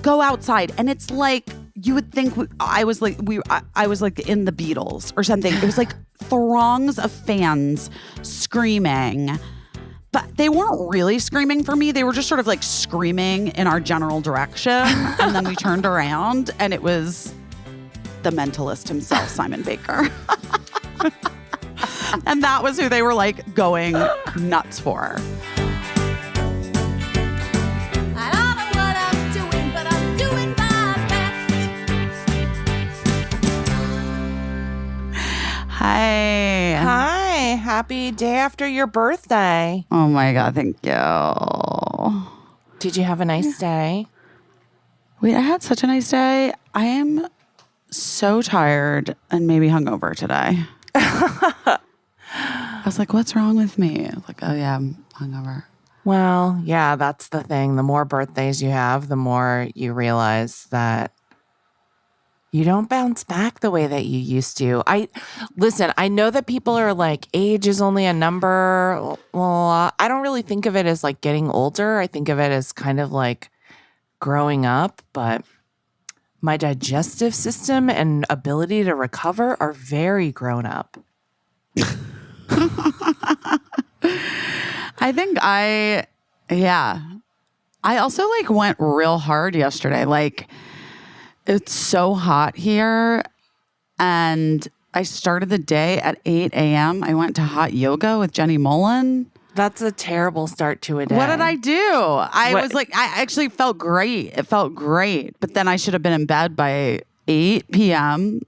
go outside, and it's like you would think I was like in the Beatles or something. It was like throngs of fans screaming, but they weren't really screaming for me. They were just sort of like screaming in our general direction, and then we turned around, and it was the Mentalist himself, Simon Baker. And that was who they were like going nuts for. I don't know what I'm doing, but I'm doing my best. Hi. Hi. Happy day after your birthday. Oh my God, thank you. Did you have a nice day? Wait, I had such a nice day. I am so tired and maybe hungover today. I was like, what's wrong with me? I was like, oh yeah, I'm hungover. Well, yeah, that's the thing. The more birthdays you have, the more you realize that you don't bounce back the way that you used to. I know that people are like, age is only a number. Well, I don't really think of it as like getting older. I think of it as kind of like growing up, but my digestive system and ability to recover are very grown up. I also like went real hard yesterday. Like, it's so hot here, and I started the day at 8 a.m. I went to hot yoga with Jenny Mullen. That's a terrible start to a day. What did I do? I actually felt great. It felt great. But then I should have been in bed by 8 p.m.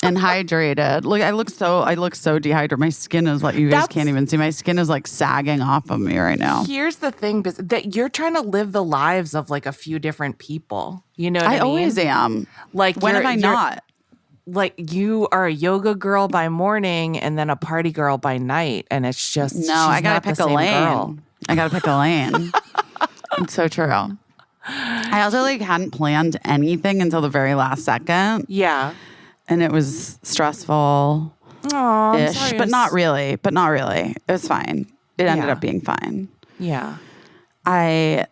and hydrated. Look, I look so dehydrated. My skin is like, you guys can't even see. My skin is like sagging off of me right now. Here's the thing, that you're trying to live the lives of like a few different people. You know what I mean? I always am. Like, when have I not? Like, you are a yoga girl by morning and then a party girl by night, and it's just no. I gotta pick a lane. I gotta pick a lane. It's so true. I also like hadn't planned anything until the very last second. Yeah, and it was stressful. Ish, but not really. It was fine. It ended up being fine. Yeah. I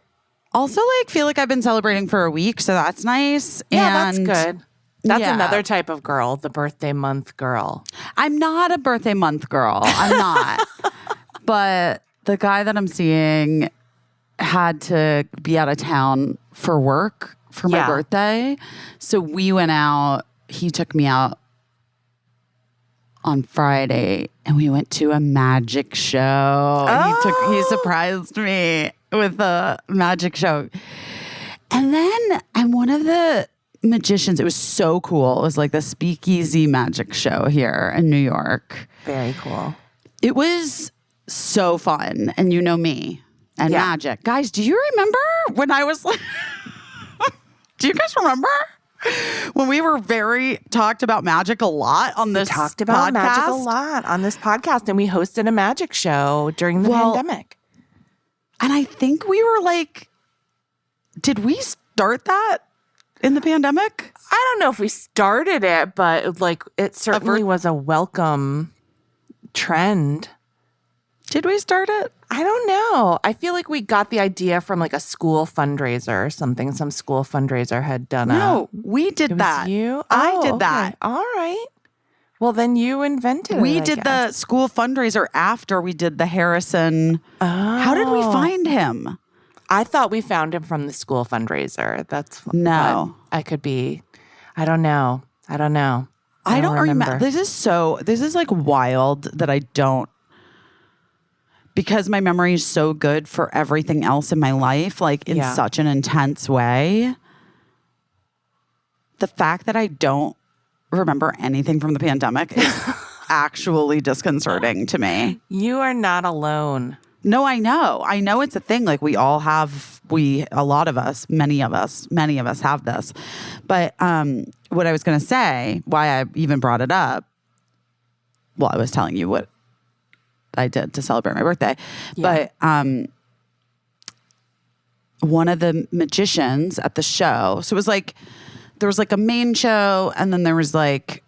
also like feel like I've been celebrating for a week, so that's nice. Yeah, and that's good. That's another type of girl, the birthday month girl. I'm not a birthday month girl. I'm not. But the guy that I'm seeing had to be out of town for work for my birthday. So we went out. He took me out on Friday and we went to a magic show. And he surprised me with a magic show. And then I'm one of the magicians. It was so cool. It was like the speakeasy magic show here in New York. Very cool. It was so fun. And you know me and magic. Guys, do you remember when I was like, do you guys remember when we were talked about magic a lot on this podcast? We talked about magic a lot on this podcast, and we hosted a magic show during the pandemic. And I think we were like, did we start that in the pandemic? I don't know if we started it, but like it certainly was a welcome trend. Did we start it? I don't know. I feel like we got the idea from like a school fundraiser or something. Some school fundraiser had done No, we did that. Was you? I did that. All right. Well, then you invented it. We did the school fundraiser after we did the Harrison. Oh. How did we find him? I thought we found him from the school fundraiser. No. I could be. I don't know. I don't remember. This is like wild that I don't, because my memory is so good for everything else in my life, like in such an intense way. The fact that I don't remember anything from the pandemic is actually disconcerting to me. You are not alone. No, I know. I know it's a thing. Like we all have, many of us have this. But what I was going to say, why I even brought it up, well, I was telling you what I did to celebrate my birthday. Yeah. But one of the magicians at the show, so it was like, there was like a main show and then there was like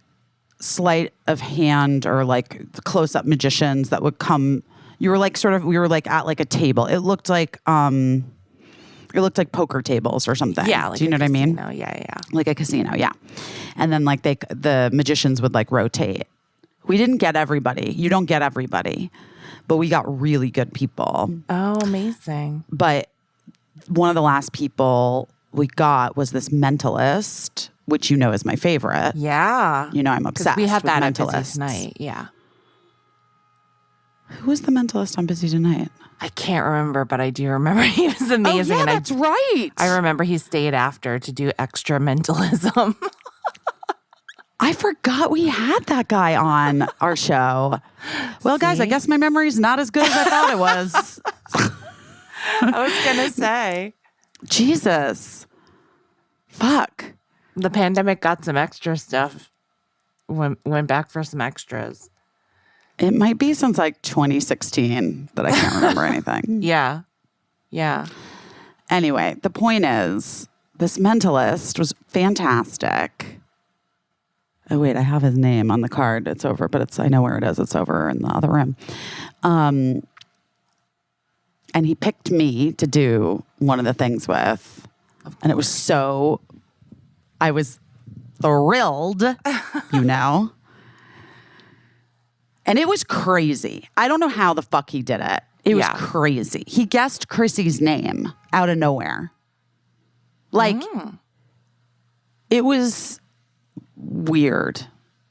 sleight of hand or like close-up magicians that would come. You were like we were like at like a table. It looked like It looked like poker tables or something. Yeah. Like do you know what I mean? Yeah. Like a casino, yeah. And then like the magicians would like rotate. We didn't get everybody. You don't get everybody. But we got really good people. Oh, amazing. But one of the last people we got was this Mentalist, which you know is my favorite. Yeah. You know I'm obsessed We had with that at Mentalists. Busy Tonight. Yeah. Who was the Mentalist on Busy Tonight? I can't remember, but I do remember he was amazing. Oh, yeah, and that's right. I remember he stayed after to do extra mentalism. I forgot we had that guy on our show. Well, guys, I guess my memory's not as good as I thought it was. I was going to say. Jesus. Fuck. The pandemic got some extra stuff. Went back for some extras. It might be since like 2016 that I can't remember anything. Yeah. Yeah. Anyway, the point is, this Mentalist was fantastic. Oh, wait, I have his name on the card. It's over, but I know where it is. It's over in the other room. And he picked me to do one of the things with. And it was I was thrilled, you know. And it was crazy. I don't know how the fuck he did it. It was crazy. He guessed Chrissy's name out of nowhere. Like, it was weird.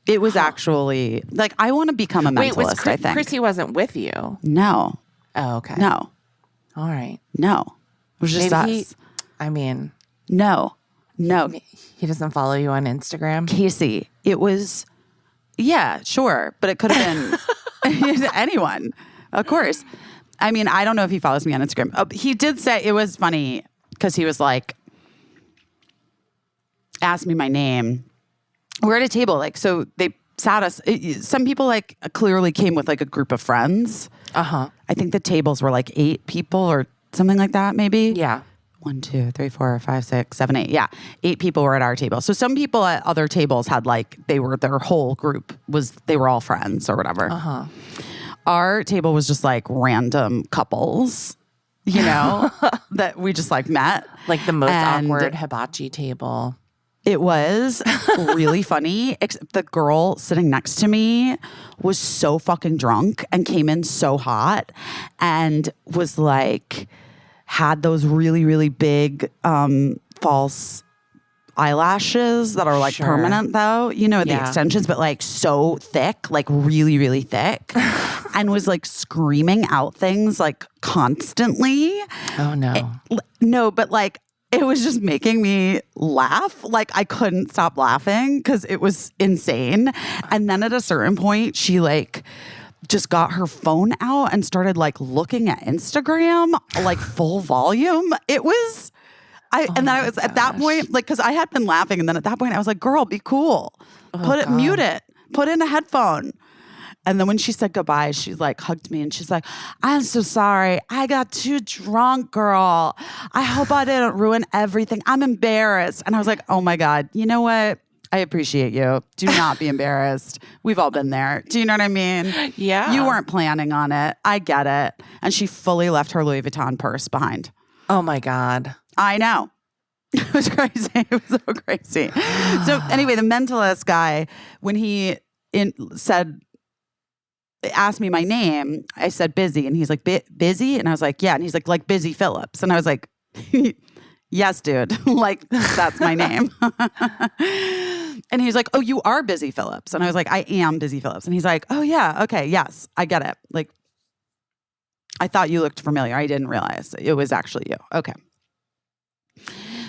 It was actually, like, I want to become a mentalist, I think. Chrissy wasn't with you? No. Oh, okay. No. All right. No. It was just Maybe us. No. He doesn't follow you on Instagram? Caissie, it was, yeah, sure. But it could have been anyone, of course. I mean, I don't know if he follows me on Instagram. He did say, it was funny because he was like, asked me my name. We're at a table, like, so they sat us. Some people like clearly came with like a group of friends. I think the tables were like 8 people or something like that, maybe. Yeah. 1, 2, 3, 4, 5, 6, 7, 8. Yeah. 8 people were at our table. So some people at other tables had like, their whole group they were all friends or whatever. Our table was just like random couples, you know, that we just like met. Like the most awkward hibachi table. It was really funny. Except the girl sitting next to me was so fucking drunk and came in so hot and was like, had those really, really big false eyelashes that are like permanent though, you know, the extensions, but like so thick, like really, really thick, and was like screaming out things like constantly. Oh no. No, but like, it was just making me laugh. Like I couldn't stop laughing because it was insane. And then at a certain point, she like just got her phone out and started like looking at Instagram, like full volume. It was, and then I was at that point, like, because I had been laughing. And then at that point, I was like, girl, be cool. Mute it. Put in a headphone. And then when she said goodbye, she like hugged me and she's like, I'm so sorry. I got too drunk, girl. I hope I didn't ruin everything. I'm embarrassed. And I was like, oh my God, you know what? I appreciate you. Do not be embarrassed. We've all been there. Do you know what I mean? Yeah. You weren't planning on it. I get it. And she fully left her Louis Vuitton purse behind. Oh my God. I know. It was crazy. It was so crazy. So anyway, the Mentalist guy, when he asked me my name, I said Busy, and he's like, Busy? And I was like, yeah. And he's like Busy Phillips. And I was like, yes, dude. Like, that's my name. And he's like, oh, you are Busy Phillips. And I was like, I am Busy Phillips. And he's like, oh yeah, okay, yes, I get it. Like, I thought you looked familiar. I didn't realize it was actually you. Okay.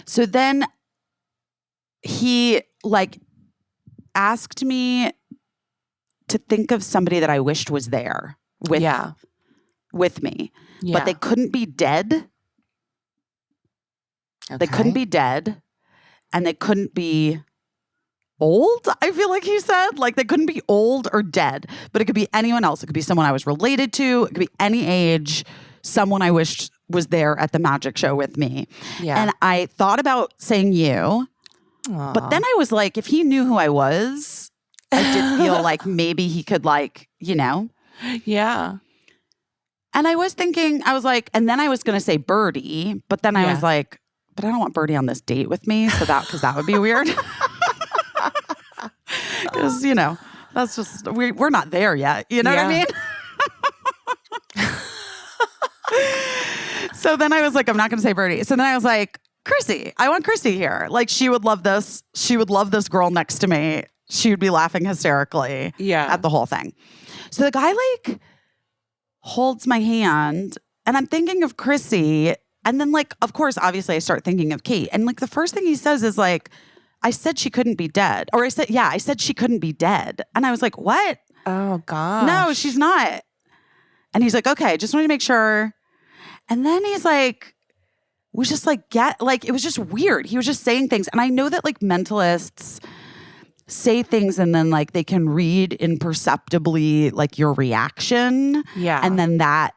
So then he like asked me to think of somebody that I wished was there with me. Yeah. But they couldn't be dead. Okay. They couldn't be dead. And they couldn't be old, I feel like he said. Like they couldn't be old or dead. But it could be anyone else. It could be someone I was related to. It could be any age. Someone I wished was there at the magic show with me. Yeah. And I thought about saying you. Aww. But then I was like, if he knew who I was, I did feel like maybe he could like, you know. Yeah. And I was thinking, I was like, and then I was going to say Birdie, but then I was like, but I don't want Birdie on this date with me. So because that would be weird. Because, that's just, we're not there yet. You know what I mean? So then I was like, I'm not going to say Birdie. So then I was like, Caissie, I want Caissie here. Like, she would love this. She would love this girl next to me. She would be laughing hysterically at the whole thing. So the guy like holds my hand and I'm thinking of Caissie. And then like, of course, obviously I start thinking of Kate. And like the first thing he says is like, I said she couldn't be dead. Or I said she couldn't be dead. And I was like, what? Oh, gosh. No, she's not. And he's like, okay, just wanted to make sure. And then he's like, was just like, it was just weird. He was just saying things. And I know that like mentalists say things and then like they can read imperceptibly like your reaction. Yeah. And then that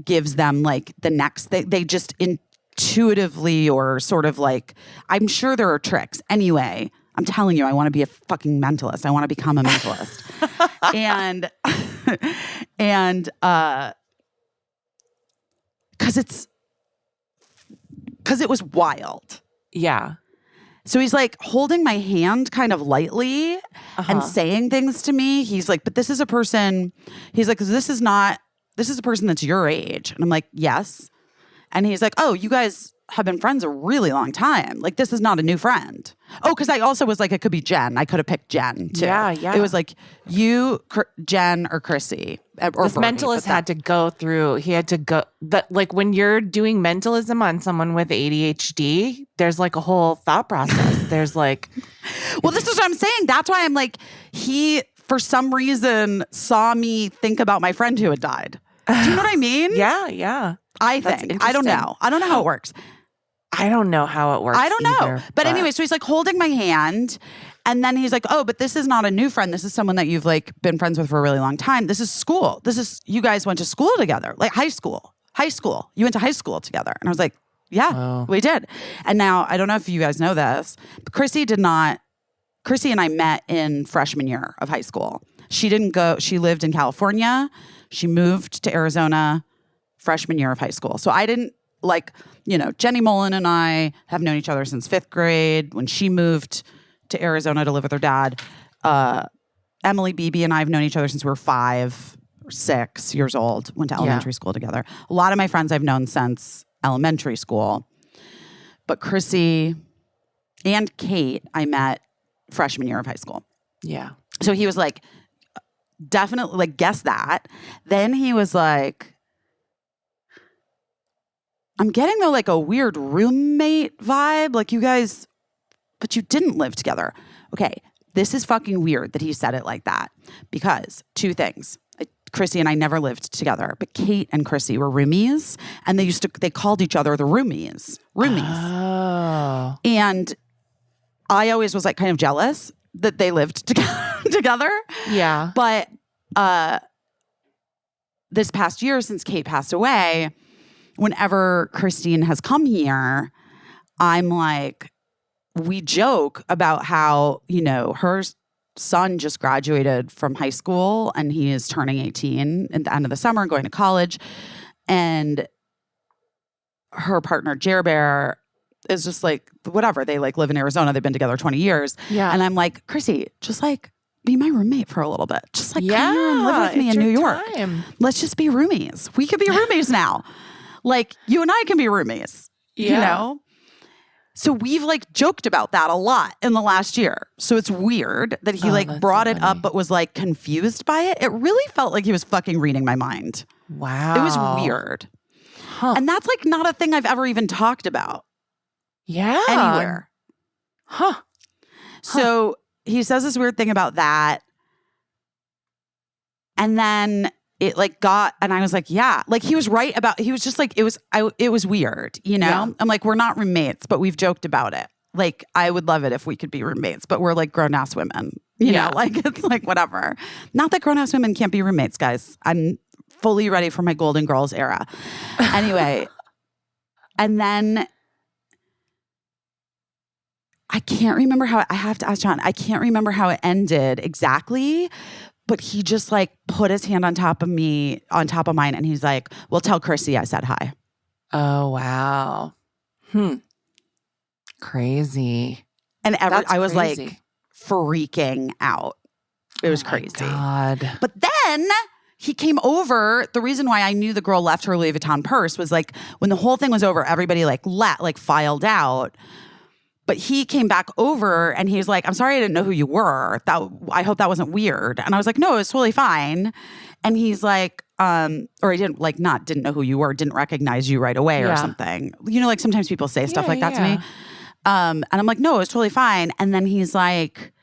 gives them like the next, they just intuitively or sort of like, I'm sure there are tricks. Anyway, I'm telling you, I want to be a fucking mentalist. I want to become a mentalist. and because it was wild. Yeah. So he's like holding my hand kind of lightly and saying things to me. He's like, but this is a person, he's like, this is a person that's your age. And I'm like, yes. And he's like, oh, you guys have been friends a really long time. Like, this is not a new friend. Oh, because I also was like, it could be Jen. I could have picked Jen too. Yeah. It was like you, Jen, or Caissie. Or this mentalist had to go through, like when you're doing mentalism on someone with ADHD, there's like a whole thought process. There's like. Well, this is what I'm saying. That's why I'm like, he, for some reason, saw me think about my friend who had died. Do you know what I mean? Yeah. I think. I don't know. I don't know how it works. I don't know how it works. I don't know. either, But anyway, so he's like holding my hand. And then he's like, oh, but this is not a new friend. This is someone that you've like been friends with for a really long time. This is school. You guys went to school together, like high school. You went to high school together. And I was like, yeah, we did. And now, I don't know if you guys know this, but Caissie and I met in freshman year of high school. She lived in California. She moved to Arizona freshman year of high school. So I didn't Jenny Mullen and I have known each other since 5th grade. When she moved to Arizona to live with her dad, Emily Beebe and I have known each other since we were 5 or 6 years old. Went to elementary school together. A lot of my friends I've known since elementary school. But Caissie and Kate, I met freshman year of high school. Yeah. So he was like, definitely, like, guess that. Then he was like, I'm getting though like a weird roommate vibe. Like, you guys, but you didn't live together. Okay, this is fucking weird that he said it like that, because 2 things. Caissie and I never lived together, but Kate and Caissie were roomies, and they called each other the roomies. Oh. And I always was like kind of jealous that they lived together. Yeah. But this past year, since Kate passed away, whenever Christine has come here, I'm like, we joke about how, her son just graduated from high school and he is turning 18 at the end of the summer, going to college. And her partner, Jer Bear, is just like, whatever. They like live in Arizona. They've been together 20 years. Yeah. And I'm like, Caissie, just like be my roommate for a little bit. Just like come here and live with me in New York. Let's just be roomies. We could be roomies now. Like, you and I can be roomies, So we've like joked about that a lot in the last year. So it's weird that he brought it up, but was like confused by it. It really felt like he was fucking reading my mind. Wow. It was weird. Huh. And that's like not a thing I've ever even talked about. Yeah. Anywhere. Huh. So he says this weird thing about that. And then it like got, and I was like, yeah, like he was right about, he was just like, it was weird, Yeah. I'm like, we're not roommates, but we've joked about it. Like, I would love it if we could be roommates, but we're like grown ass women, you know, like it's like, whatever. Not that grown ass women can't be roommates, guys. I'm fully ready for my Golden Girls era. Anyway. And then I can't remember how, I have to ask John, I can't remember how it ended exactly, but he just like put his hand on top of mine, and he's like, well, tell Caissie I said hi. Oh, wow. Crazy. And That's I was crazy. like freaking out. It was crazy. God. But then he came over. The reason why I knew the girl left her Louis Vuitton purse was like when the whole thing was over, everybody like filed out. But he came back over and he was like, I'm sorry I didn't know who you were. I hope that wasn't weird. And I was like, no, it's totally fine. And he's like, or he didn't know who you were, didn't recognize you right away or something. You know, like sometimes people say stuff like that to me. And I'm like, no, it's totally fine. And then he's like,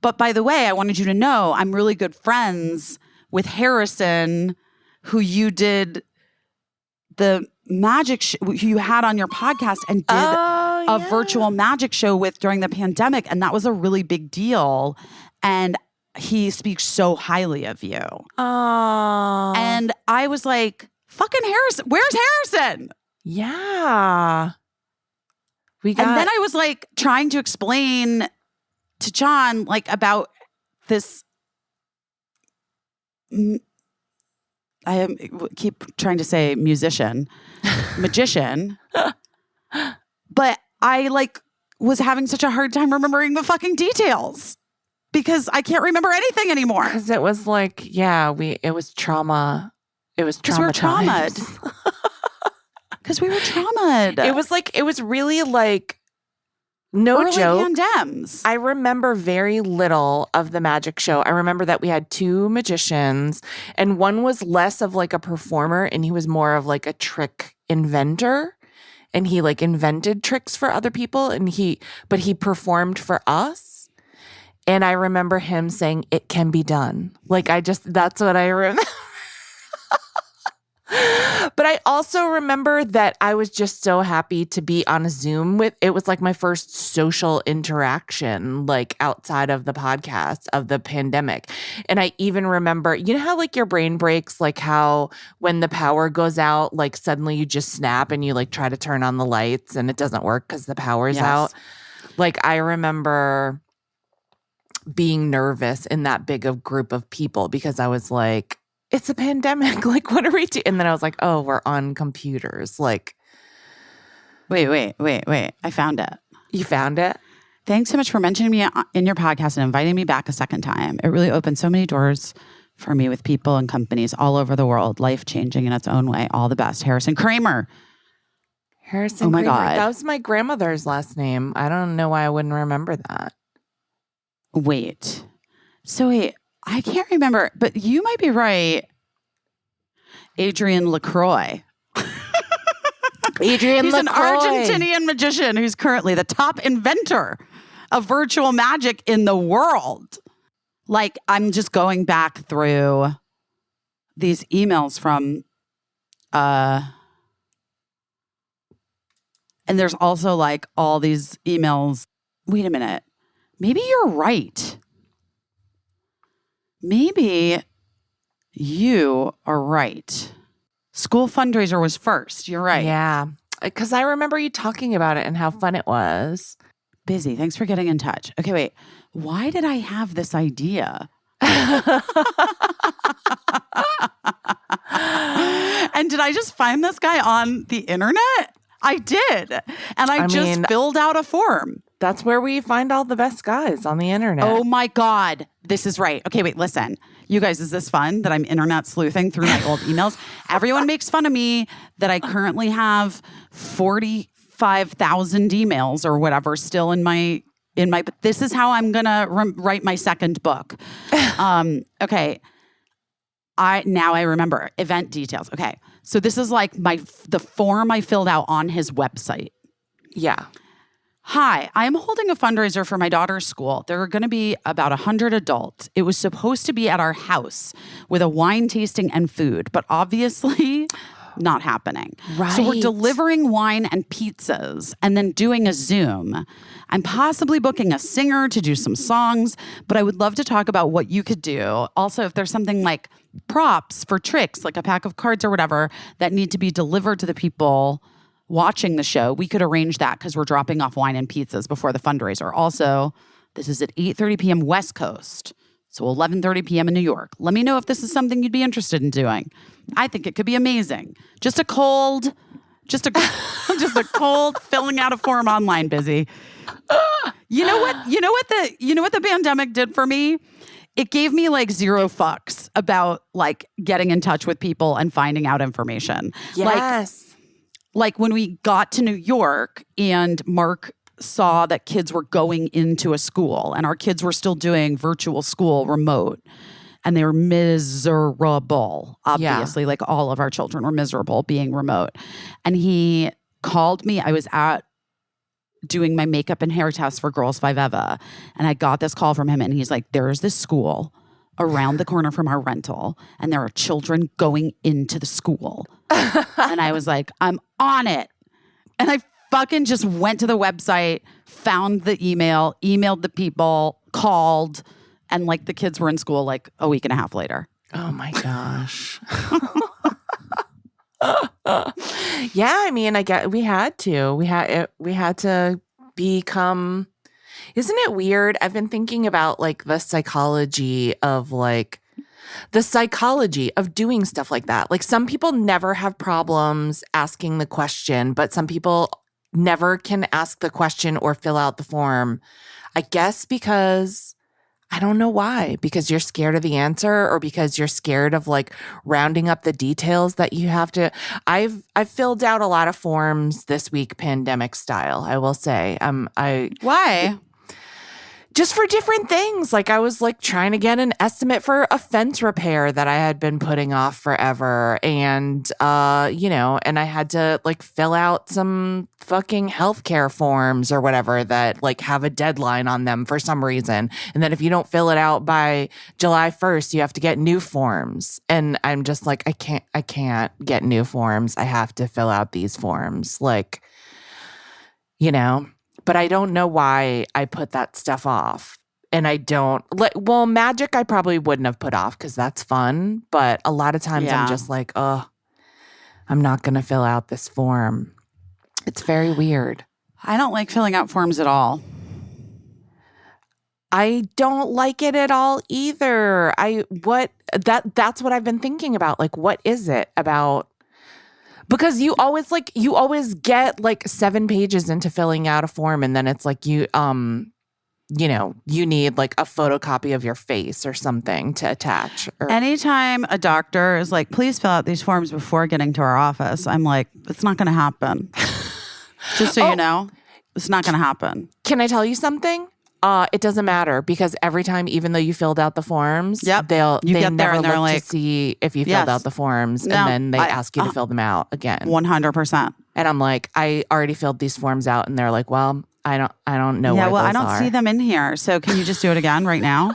but by the way, I wanted you to know I'm really good friends with Harrison, who you did the magic who you had on your podcast and did a virtual magic show with during the pandemic. And that was a really big deal. And he speaks so highly of you. Oh. And I was like, fucking Harrison, where's Harrison? Yeah. And then I was like trying to explain to John like about this. Keep trying to say magician, but I like was having such a hard time remembering the fucking details because I can't remember anything anymore. Because it was like, it was trauma. It was because we were traumatized. Because we were traumatized. It was really like, no early joke. Pandems. I remember very little of the magic show. I remember that we had two magicians, and one was less of like a performer, and he was more of like a trick inventor, and he like invented tricks for other people, but he performed for us. And I remember him saying, "It can be done." Like that's what I remember. But I also remember that I was just so happy to be on a Zoom it was like my first social interaction, like outside of the podcast of the pandemic. And I even remember, you know how like your brain breaks, like how when the power goes out, like suddenly you just snap and you like try to turn on the lights and it doesn't work because the power's out. Like I remember being nervous in that big of group of people because I was like, it's a pandemic. Like, what are we doing? And then I was like, oh, we're on computers. Like, wait. I found it. You found it? Thanks so much for mentioning me in your podcast and inviting me back a second time. It really opened so many doors for me with people and companies all over the world, life-changing in its own way. All the best. Harrison Kramer. Harrison Oh my Kramer. God. That was my grandmother's last name. I don't know why I wouldn't remember that. Wait. I can't remember, but you might be right. Adrian LaCroix. He's an Argentinian magician who's currently the top inventor of virtual magic in the world. Like, I'm just going back through these emails from, and there's also like all these emails. Wait a minute. Maybe you're right. Maybe you are right. School fundraiser was first. You're right. Yeah. Because I remember you talking about it and how fun it was. Busy. Thanks for getting in touch. Okay, wait. Why did I have this idea? And did I just find this guy on the internet? I did. And I just filled out a form. That's where we find all the best guys on the internet. Oh my God. This is right. Okay, wait, listen. You guys, is this fun that I'm internet sleuthing through my old emails? Everyone makes fun of me that I currently have 45,000 emails or whatever still in my, but this is how I'm going to write my second book. Okay. Now I remember event details. Okay. So this is like the form I filled out on his website. Yeah. Hi, I am holding a fundraiser for my daughter's school. There are going to be about 100 adults. It was supposed to be at our house with a wine tasting and food, but obviously not happening. Right. So we're delivering wine and pizzas and then doing a Zoom. I'm possibly booking a singer to do some songs, but I would love to talk about what you could do. Also, if there's something like props for tricks, like a pack of cards or whatever, that need to be delivered to the people watching the show, we could arrange that because we're dropping off wine and pizzas before the fundraiser. Also, this is at 8:30 p.m. West Coast. So 11:30 p.m. in New York. Let me know if this is something you'd be interested in doing. I think it could be amazing. Just a cold filling out a form online, busy. You know what the pandemic did for me? It gave me like zero fucks about like getting in touch with people and finding out information. Yes. Like when we got to New York and Mark saw that kids were going into a school and our kids were still doing virtual school remote and they were miserable. Obviously, like all of our children were miserable being remote. And he called me. I was at doing my makeup and hair test for Girls 5 Eva. And I got this call from him and he's like, there's this school around the corner from our rental and there are children going into the school. And I was like, I'm on it. And I fucking just went to the website, found the email, emailed the people, called, and like the kids were in school like a week and a half later. Oh my gosh. Yeah, I mean, we had to become. Isn't it weird? I've been thinking about like the psychology of doing stuff like that. Like some people never have problems asking the question, but some people never can ask the question or fill out the form. I guess because I don't know why, because you're scared of the answer or because you're scared of like rounding up the details that you have to. I've filled out a lot of forms this week, pandemic style, I will say. Why? Just for different things. Like I was like trying to get an estimate for a fence repair that I had been putting off forever. And, and I had to like fill out some fucking healthcare forms or whatever that like have a deadline on them for some reason. And then if you don't fill it out by July 1st, you have to get new forms. And I'm just like, I can't get new forms. I have to fill out these forms. Like, but I don't know why I put that stuff off. And I don't magic I probably wouldn't have put off because that's fun. But a lot of times I'm just like, oh, I'm not going to fill out this form. It's very weird. I don't like filling out forms at all. I don't like it at all either. That's what I've been thinking about. Like, what is it about? Because you always get like 7 pages into filling out a form and then it's like you need like a photocopy of your face or something to attach. Anytime a doctor is like, please fill out these forms before getting to our office, I'm like, it's not going to happen. Just so you know, it's not going to happen. Can I tell you something? It doesn't matter because every time, even though you filled out the forms, they never look to see if you filled out the forms, and then they ask you to fill them out again. 100%. And I'm like, I already filled these forms out, and they're like, well, I don't know. Yeah, where those I don't see them in here. So can you just do it again right now?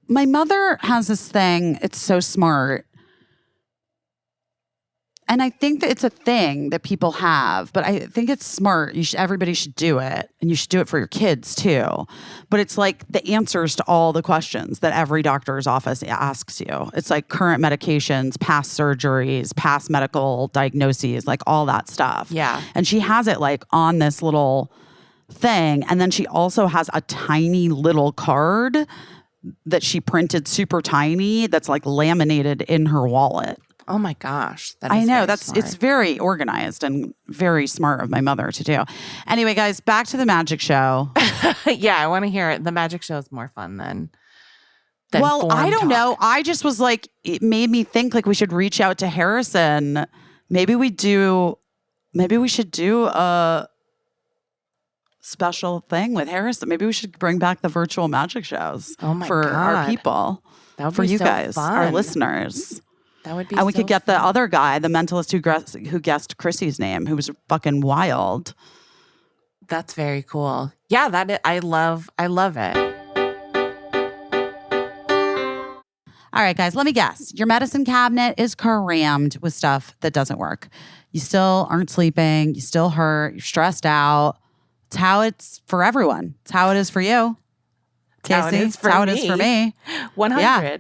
My mother has this thing. It's so smart. And I think that it's a thing that people have, but I think it's smart. Everybody should do it, and you should do it for your kids too. But it's like the answers to all the questions that every doctor's office asks you. It's like current medications, past surgeries, past medical diagnoses, like all that stuff. Yeah. And she has it like on this little thing. And then she also has a tiny little card that she printed super tiny that's like laminated in her wallet. Oh my gosh. I know it's very organized and very smart of my mother to do. Anyway, guys, back to the magic show. Yeah, I want to hear it. The magic show is more fun than well, I don't know. I just was like, it made me think like we should reach out to Harrison. Maybe we should do a special thing with Harrison. Maybe we should bring back the virtual magic shows for our people. That would for be you so guys, fun. Our listeners. That would be and we so could get fun. the other guy, the mentalist who guessed Chrissy's name, who was fucking wild. That's very cool. Yeah, I love it. All right, guys, let me guess. Your medicine cabinet is crammed with stuff that doesn't work. You still aren't sleeping. You still hurt. You're stressed out. It's how it's for everyone. It's how it is for you. Caissie. It's how it is for me. 100. Yeah.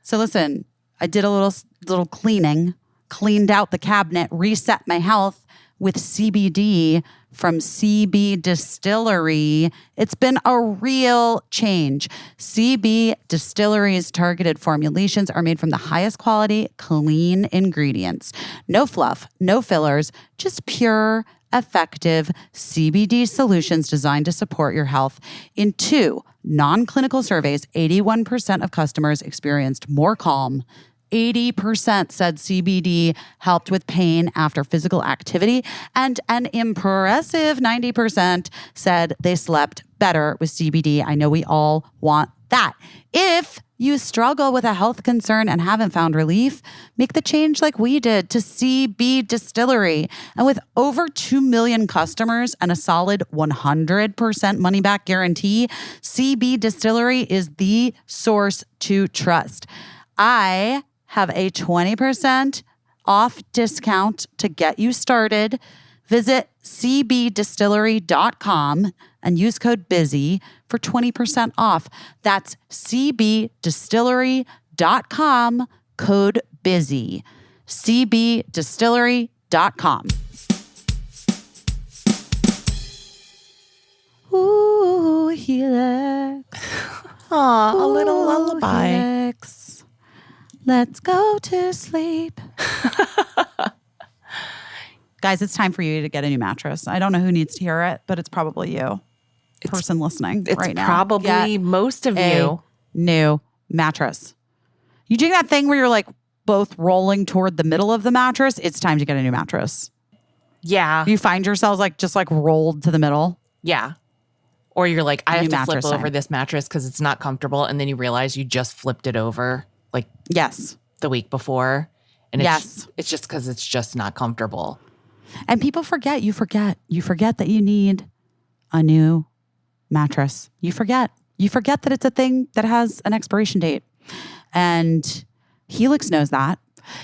So listen, I did a little cleaning, cleaned out the cabinet, reset my health with CBD from CB Distillery. It's been a real change. CB Distillery's targeted formulations are made from the highest quality, clean ingredients. No fluff, no fillers, just pure, effective CBD solutions designed to support your health. In 2 non-clinical surveys, 81% of customers experienced more calm. 80% said CBD helped with pain after physical activity, and an impressive 90% said they slept better with CBD. I know we all want that. If you struggle with a health concern and haven't found relief, make the change like we did to CB Distillery. And with over 2 million customers and a solid 100% money back guarantee, CB Distillery is the source to trust. I have a 20% off discount to get you started. Visit cbdistillery.com and use code BUSY for 20% off. That's cbdistillery.com, code BUSY. cbdistillery.com. Ooh, Helix. Aw, a little lullaby. Helix. Let's go to sleep. Guys, it's time for you to get a new mattress. I don't know who needs to hear it, but it's probably you, person listening right now. It's probably most of you. New mattress. You doing that thing where you're like both rolling toward the middle of the mattress? It's time to get a new mattress. Yeah. You find yourselves like just like rolled to the middle. Yeah. Or you're like, I have to flip mattress over this mattress because it's not comfortable. And then you realize you just flipped it over like the week before. And it's just because it's just not comfortable. And people forget. You forget that you need a new mattress. You forget that it's a thing that has an expiration date. And Helix knows that.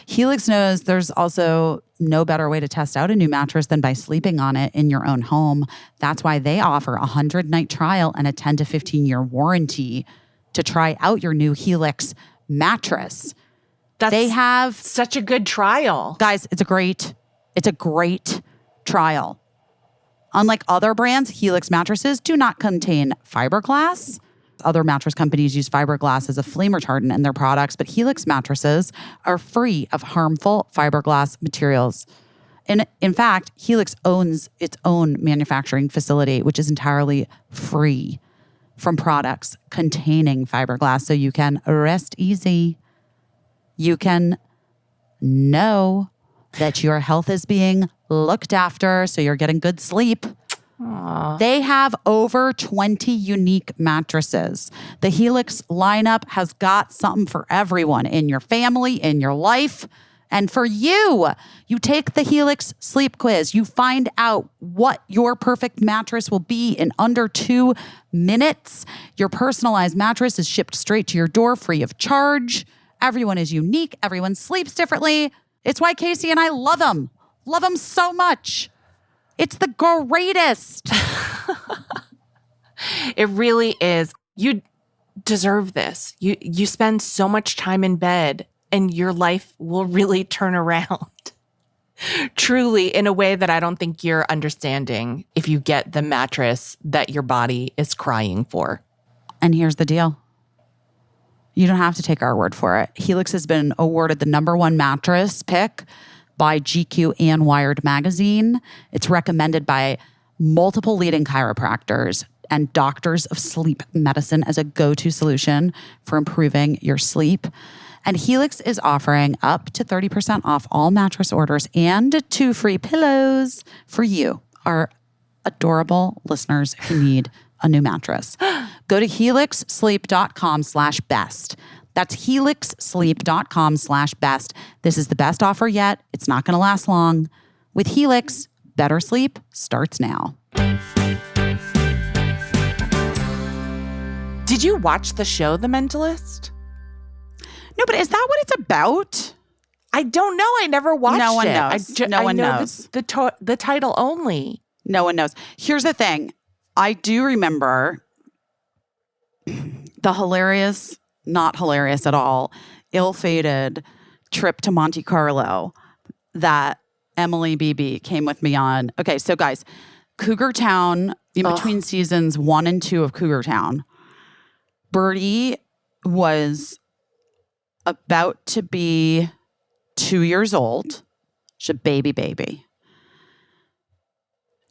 Helix knows there's also no better way to test out a new mattress than by sleeping on it in your own home. That's why they offer a 100-night trial and a 10 to 15-year warranty to try out your new Helix mattress. They have such a good trial. Guys, it's a great trial. Unlike other brands, Helix mattresses do not contain fiberglass. Other mattress companies use fiberglass as a flame retardant in their products, but Helix mattresses are free of harmful fiberglass materials. In fact, Helix owns its own manufacturing facility, which is entirely free from products containing fiberglass, so you can rest easy. You can know that your health is being looked after, so you're getting good sleep. Aww. They have over 20 unique mattresses. The Helix lineup has got something for everyone in your family, in your life, and for you. You take the Helix sleep quiz. You find out what your perfect mattress will be in under 2 minutes. Your personalized mattress is shipped straight to your door free of charge. Everyone is unique. Everyone sleeps differently. It's why Caissie and I love them. Love them so much. It's the greatest. It really is. You deserve this. You spend so much time in bed and your life will really turn around. Truly, in a way that I don't think you're understanding if you get the mattress that your body is crying for. And here's the deal. You don't have to take our word for it. Helix has been awarded the #1 mattress pick by GQ and Wired magazine. It's recommended by multiple leading chiropractors and doctors of sleep medicine as a go-to solution for improving your sleep. And Helix is offering up to 30% off all mattress orders and 2 free pillows for you, our adorable listeners who need a new mattress. Go to helixsleep.com/best. That's helixsleep.com/best. This is the best offer yet. It's not going to last long. With Helix, better sleep starts now. Did you watch the show, The Mentalist? No, but is that what it's about? I don't know. I never watched it. No one knows. No one knows. The title only. No one knows. Here's the thing. I do remember the hilarious, not hilarious at all, ill-fated trip to Monte Carlo that Emily BB came with me on. Okay, so guys, Cougar Town, in between seasons 1 and 2 of Cougar Town, Birdie was about to be 2 years old. She's a baby.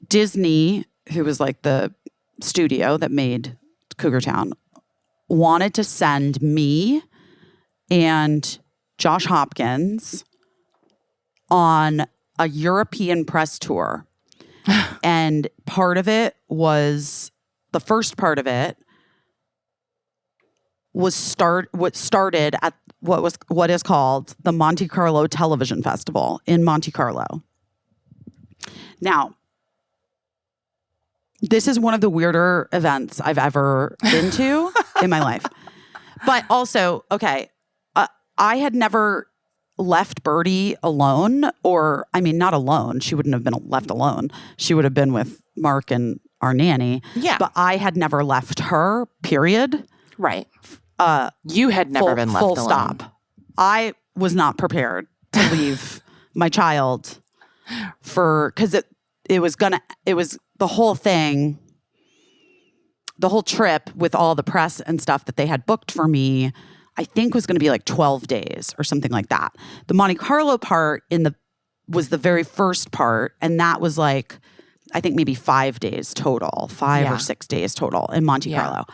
Disney, who was like the studio that made Cougar Town, wanted to send me and Josh Hopkins on a European press tour. And part of it was, the first part of it was what started at what is called the Monte Carlo Television Festival in Monte Carlo. Now, this is one of the weirder events I've ever been to in my life. But also, okay, I had never left Birdie alone, or, I mean, not alone. She wouldn't have been left alone. She would have been with Mark and our nanny. Yeah. But I had never left her, period. Right. You had never been left full alone. Stop. I was not prepared to leave my child because it was the whole thing, the whole trip with all the press and stuff that they had booked for me, I think was going to be like 12 days or something like that. The Monte Carlo part was the very first part. And that was like, I think maybe 5 days total, 5 or 6 days total in Monte Carlo.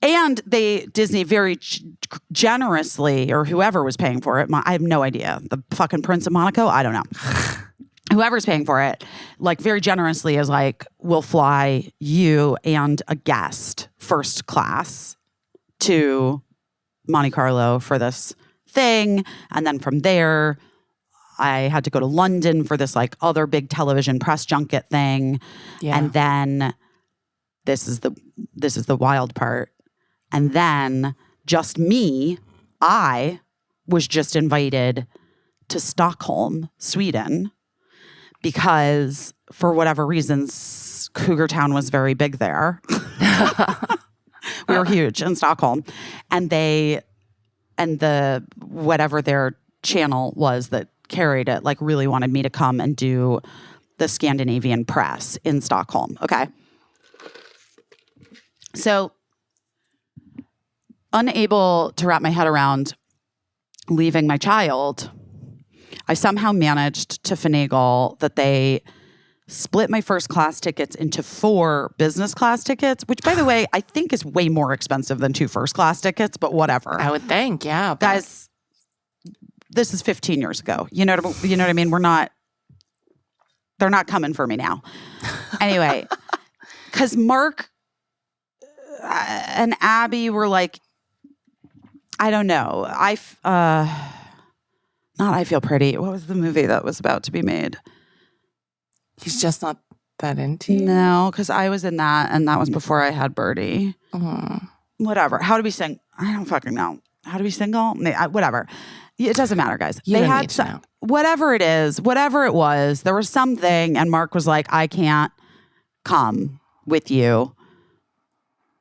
And Disney very generously, or whoever was paying for it, I have no idea. The fucking Prince of Monaco? I don't know. Whoever's paying for it, like very generously is like, we'll fly you and a guest first class to Monte Carlo for this thing. And then from there, I had to go to London for this like other big television press junket thing. Yeah. And then this is the wild part. And then just me, I was just invited to Stockholm, Sweden, because for whatever reasons, Cougar Town was very big there. We were huge in Stockholm. And whatever their channel was that carried it, like really wanted me to come and do the Scandinavian press in Stockholm. Okay. So unable to wrap my head around leaving my child, I somehow managed to finagle that they split my first class tickets into 4 business class tickets, which, by the way, I think is way more expensive than 2 first class tickets, but whatever. I would think, yeah. Guys, this is 15 years ago. You know what I mean? They're not coming for me now. Anyway, because Mark and Abby were like, I don't know. Not I Feel Pretty. What was the movie that was about to be made? He's just not that into you? No, because I was in that, and that was before I had Birdie. Whatever. How to Be Single? I don't fucking know. How to Be Single? Whatever. It doesn't matter, guys. They had whatever it is, whatever it was, there was something, and Mark was like, I can't come with you.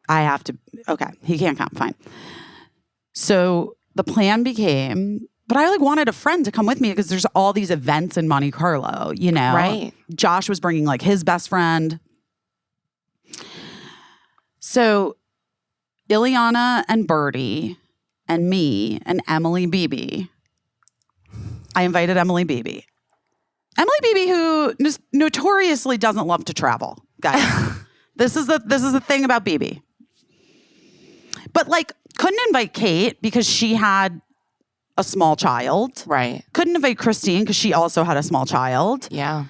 I have to. Okay, he can't come. Fine. So the plan became, but I like wanted a friend to come with me because there's all these events in Monte Carlo, you know? Right. Josh was bringing like his best friend. So Ileana and Birdie and me and Emily Beebe. I invited Emily Beebe. Emily Beebe, who notoriously doesn't love to travel, guys. This is the thing about Beebe. But like, couldn't invite Kate because she had a small child. Right. Couldn't invite Christine because she also had a small child. Yeah.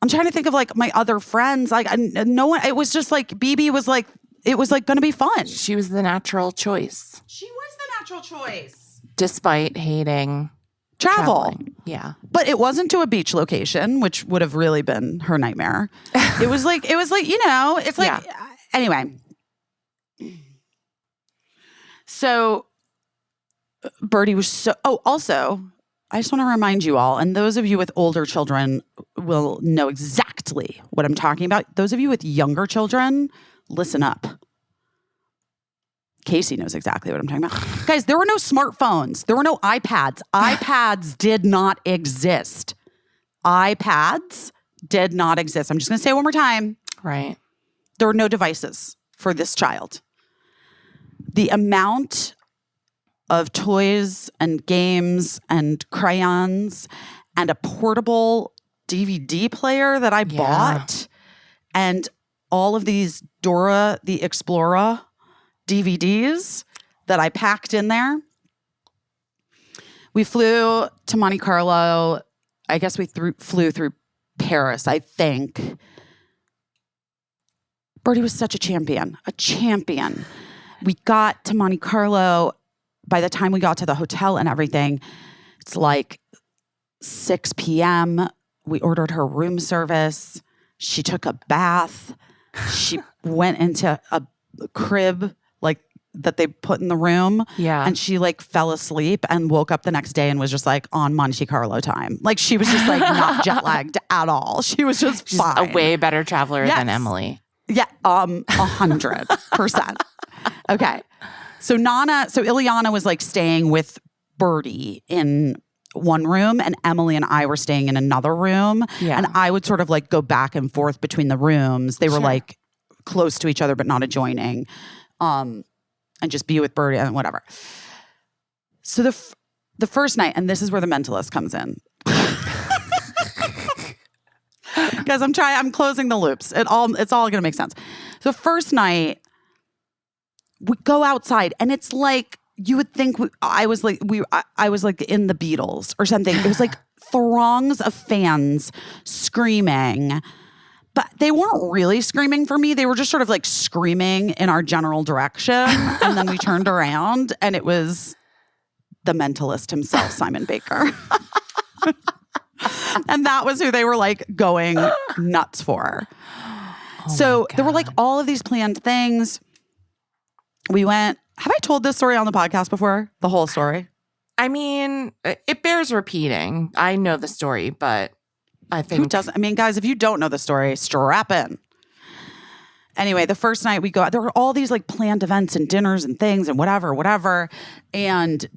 I'm trying to think of like my other friends. Like no one. It was just like Beebe was like, it was like going to be fun. She was the natural choice. She was the natural choice, despite hating traveling. Yeah. But it wasn't to a beach location, which would have really been her nightmare. It was like, you know, it's like, anyway. So Birdie was so, also, I just want to remind you all, and those of you with older children will know exactly what I'm talking about. Those of you with younger children, listen up. Caissie knows exactly what I'm talking about. Guys, there were no smartphones. There were no iPads. iPads did not exist. iPads did not exist. I'm just going to say it one more time. Right. There were no devices for this child. The amount of toys and games and crayons and a portable DVD player that I bought and all of these Dora the Explorer DVDs that I packed in there. We flew to Monte Carlo. I guess we flew through Paris, I think. Birdie was such a champion. We got to Monte Carlo. By the time we got to the hotel and everything, it's like 6 p.m. We ordered her room service. She took a bath. She went into a crib like that they put in the room. Yeah. And she like fell asleep and woke up the next day and was just like on Monte Carlo time. Like she was just like not jet lagged at all. She was just She's fine. a way better traveler than Emily. Yeah, 100%. Okay. So Ileana was like staying with Birdie in one room and Emily and I were staying in another room. Yeah. And I would sort of like go back and forth between the rooms. They were like close to each other, but not adjoining. And just be with Birdie and whatever. So the first night, and this is where the Mentalist comes in. Guys, I'm closing the loops. It's all going to make sense. So first night, we go outside, and it's like you would think I was like in the Beatles or something. It was like throngs of fans screaming, but they weren't really screaming for me. They were just sort of like screaming in our general direction. And then we turned around, and it was the Mentalist himself, Simon Baker. And that was who they were like going nuts for. So there were like all of these planned things. We went, have I told this story on the podcast before? The whole story? I mean, it bears repeating. I know the story, but I think... Who doesn't? I mean, guys, if you don't know the story, strap in. Anyway, the first night we go out, there were all these like planned events and dinners and things and whatever. And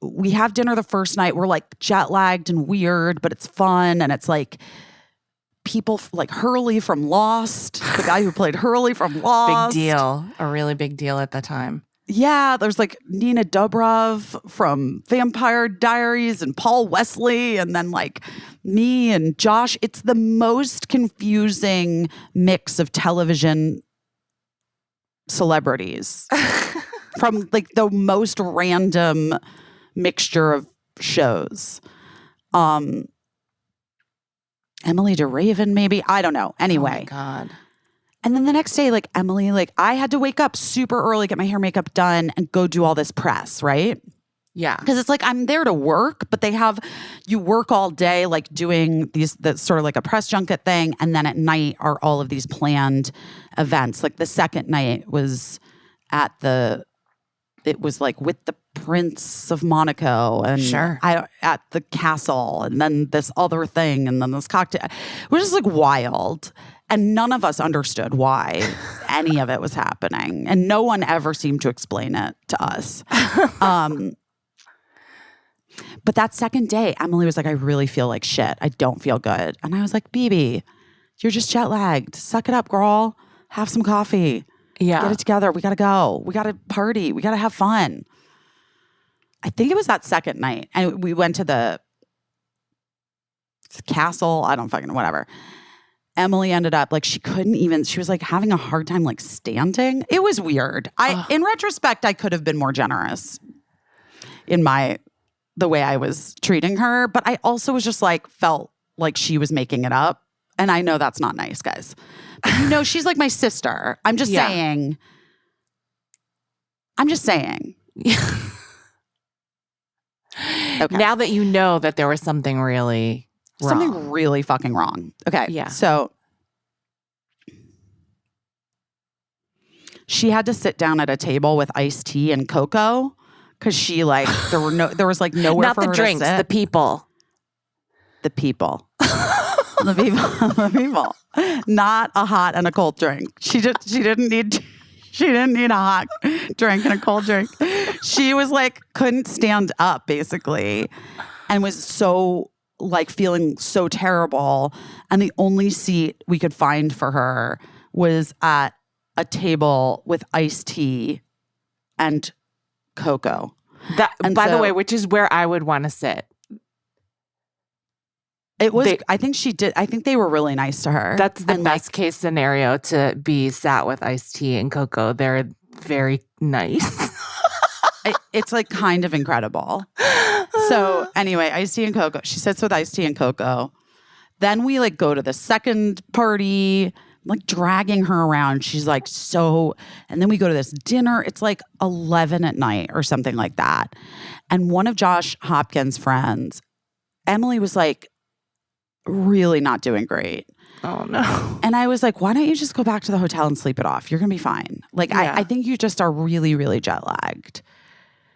we have dinner the first night. We're like jet lagged and weird, but it's fun. And it's like people like Hurley from Lost, the guy who played Hurley from Lost. Big deal. A really big deal at the time. Yeah, there's like Nina Dobrev from Vampire Diaries and Paul Wesley, and then like me and Josh. It's the most confusing mix of television celebrities from like the most random mixture of shows. Emily DeRaven, maybe. I don't know. Anyway. Oh my God. And then the next day, like Emily, like I had to wake up super early, get my hair, makeup done, and go do all this press, right? Yeah. Because it's like I'm there to work, but you work all day, like doing that's sort of like a press junket thing. And then at night are all of these planned events. Like the second night was it was like with the Prince of Monaco and at the castle, and then this other thing, and then this cocktail. It was just like wild. And none of us understood why any of it was happening. And no one ever seemed to explain it to us. But that second day, Emily was like, I really feel like shit. I don't feel good. And I was like, BB, you're just jet lagged. Suck it up, girl. Have some coffee. Yeah. Get it together. We got to go. We got to party. We got to have fun. I think it was that second night. And we went to the castle. I don't fucking, whatever. Emily ended up like she was like having a hard time like standing. It was weird. In retrospect, I could have been more generous in the way I was treating her, but I also was just like felt like she was making it up, and I know that's not nice, guys. But she's like my sister. I'm just saying. Okay. Now that you know that there was something really wrong. Something really fucking wrong. Okay. Yeah. So she had to sit down at a table with iced tea and cocoa because she like there was like nowhere not for the her drinks, to sit. the people. The people. The people. Not a hot and a cold drink. She didn't need She didn't need a hot drink and a cold drink. She was like, couldn't stand up basically and was so like feeling so terrible. And the only seat we could find for her was at a table with iced tea and cocoa. And by the way, which is where I would want to sit. It was, I think she did. I think they were really nice to her. That's the best case scenario to be sat with iced tea and cocoa. They're very nice. It's like kind of incredible. So anyway, iced tea and cocoa. She sits with iced tea and cocoa. Then we like go to the second party, I'm like dragging her around. She's like, and then we go to this dinner. It's like 11 at night or something like that. And one of Josh Hopkins' friends, Emily, was like, really not doing great. Oh no. And I was like, why don't you just go back to the hotel and sleep it off? You're gonna be fine. Like, I think you just are really, really jet lagged.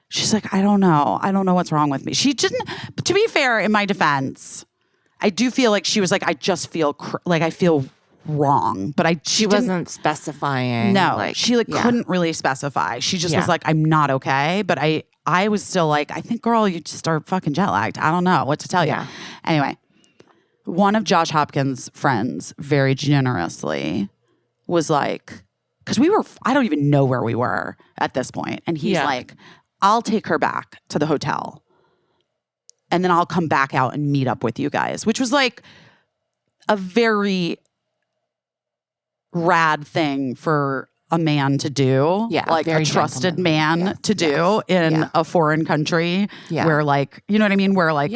She's like, I don't know what's wrong with me. She didn't, to be fair, in my defense, I do feel like she was like, I just feel like I feel wrong, but she wasn't specifying. No, she couldn't really specify. She just was like, I'm not okay. But I was still like, I think, girl, you just are fucking jet lagged. I don't know what to tell you. Anyway. One of Josh Hopkins' friends very generously was like, because I don't even know where we were at this point. And he's like, I'll take her back to the hotel. And then I'll come back out and meet up with you guys, which was like a very rad thing for a man to do. Yeah. Like a trusted man to do in a foreign country where like, you know what I mean? Where like,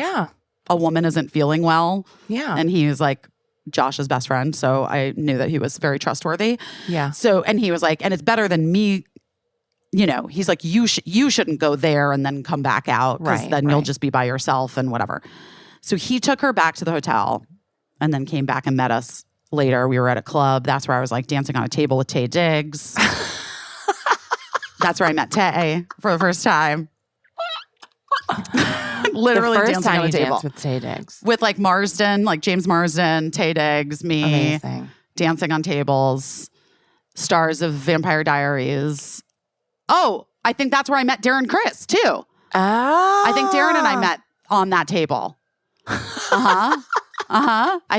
a woman isn't feeling well. Yeah. And he was like Josh's best friend. So I knew that he was very trustworthy. Yeah. So, and he was like, and it's better than me, you know, he's like, you shouldn't go there and then come back out because then you'll just be by yourself and whatever. So he took her back to the hotel and then came back and met us later. We were at a club. That's where I was like dancing on a table with Taye Diggs. That's where I met Taye for the first time. Literally the first dancing time on a table with Taye Diggs. With like Marsden, like James Marsden, Taye Diggs, me. Amazing. Dancing on tables, stars of Vampire Diaries. Oh, I think that's where I met Darren Criss too. Oh. I think Darren and I met on that table. I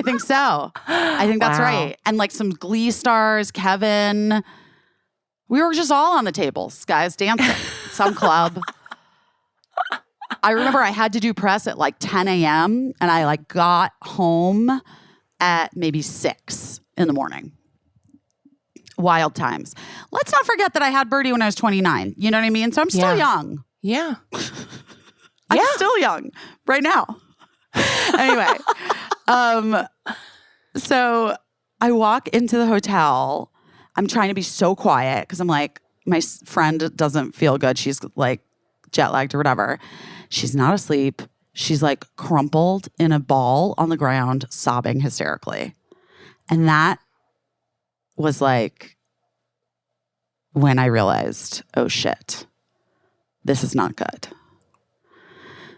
think so. I think that's right. And like some Glee stars, Kevin. We were just all on the tables, guys, dancing. Some club. I remember I had to do press at like 10 a.m. and I like got home at maybe 6 in the morning. Wild times. Let's not forget that I had Birdie when I was 29. You know what I mean? So I'm still young. Yeah. I'm still young right now. Anyway, so I walk into the hotel. I'm trying to be so quiet because I'm like, my friend doesn't feel good. She's like jet lagged or whatever. She's not asleep. She's like crumpled in a ball on the ground, sobbing hysterically. And that was like when I realized, oh shit, this is not good.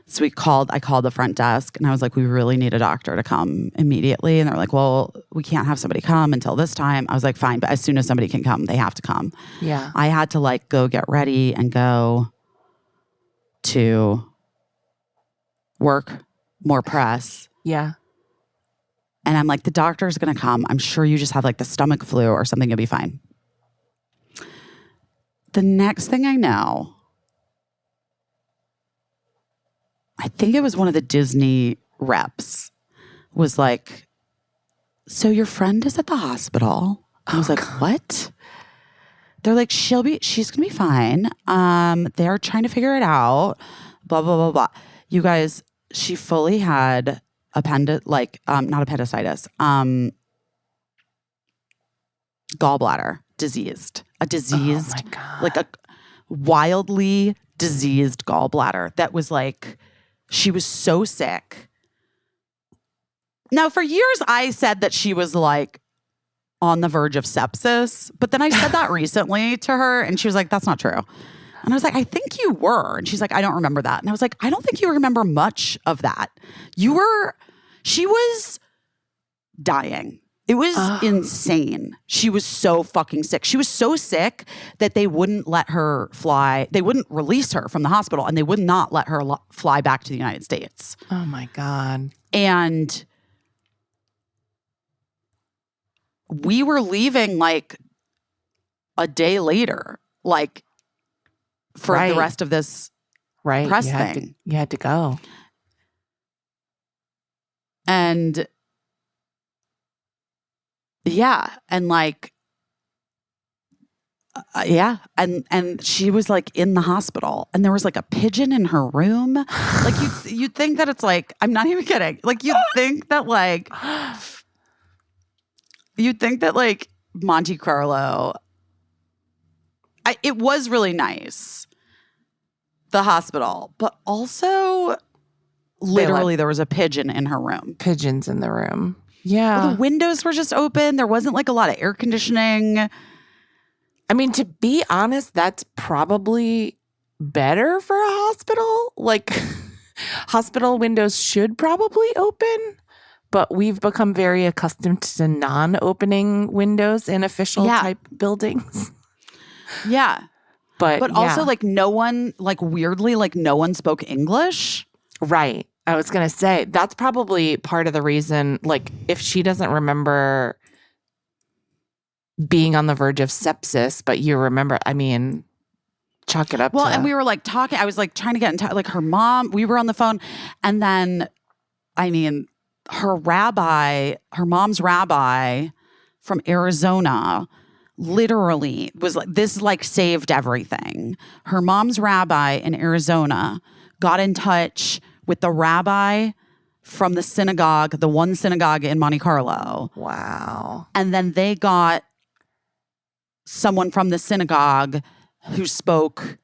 So I called the front desk and I was like, we really need a doctor to come immediately. And they're like, well, we can't have somebody come until this time. I was like, fine, but as soon as somebody can come, they have to come. Yeah. I had to like go get ready and go to work, more press. Yeah. And I'm like, the doctor's going to come. I'm sure you just have like the stomach flu or something. You'll be fine. The next thing I know, I think it was one of the Disney reps was like, so your friend is at the hospital. I was like, what? They're like, she's going to be fine. They're trying to figure it out. Blah, blah, blah, blah. You guys, she fully had not appendicitis, gallbladder diseased. A diseased, oh my God. Like a wildly diseased gallbladder that was like, she was so sick. Now, for years, I said that she was like on the verge of sepsis, but then I said that recently to her, and she was like, that's not true. And I was like, I think you were. And she's like, I don't remember that. And I was like, I don't think you remember much of that. She was dying It was insane. She was so fucking sick. She was so sick that they wouldn't let her fly. They wouldn't release her from the hospital, and they would not let her fly back to the United States. Oh my God. And we were leaving like a day later, like for the rest of this press thing. You had to go. And yeah, and like and she was like in the hospital, and there was like a pigeon in her room. Like you'd think that it's like, I'm not even kidding. Like you'd think that Monte Carlo. It was really nice, the hospital, but also literally there was a pigeon in her room. Pigeons in the room. Yeah. Well, the windows were just open. There wasn't like a lot of air conditioning. I mean, to be honest, that's probably better for a hospital. Like, hospital windows should probably open, but we've become very accustomed to non-opening windows in official type buildings. Yeah. But also like no one, like weirdly, like no one spoke English. Right. I was going to say, that's probably part of the reason, like, if she doesn't remember being on the verge of sepsis, but you remember, I mean, chalk it up Well, and we were like talking, I was like trying to get in touch, like her mom, we were on the phone, and then, I mean, her mom's rabbi from Arizona literally was like, this like saved everything. Her mom's rabbi in Arizona got in touch with the rabbi from the synagogue, the one synagogue in Monte Carlo. Wow. And then they got someone from the synagogue who spoke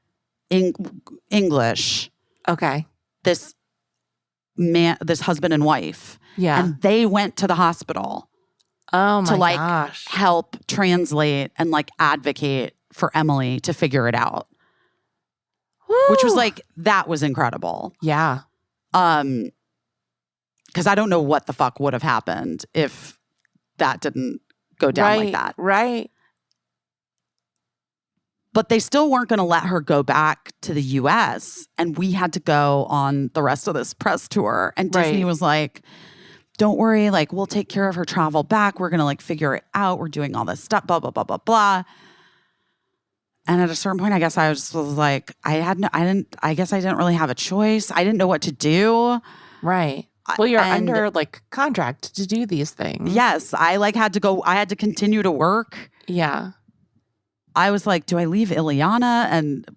English. Okay. This husband and wife. Yeah. And they went to the hospital to like help translate and like advocate for Emily to figure it out. Woo. Which was like, that was incredible. Yeah. Because I don't know what the fuck would have happened if that didn't go down like that. Right. But they still weren't going to let her go back to the US. And we had to go on the rest of this press tour. And Disney was like, don't worry, like we'll take care of her travel back. We're going to like figure it out. We're doing all this stuff, blah, blah, blah, blah, blah. And at a certain point, I guess I was like, I guess I didn't really have a choice. I didn't know what to do. Right. Well, you're under like contract to do these things. Yes. I like had to go. I had to continue to work. Yeah. I was like, do I leave Ileana and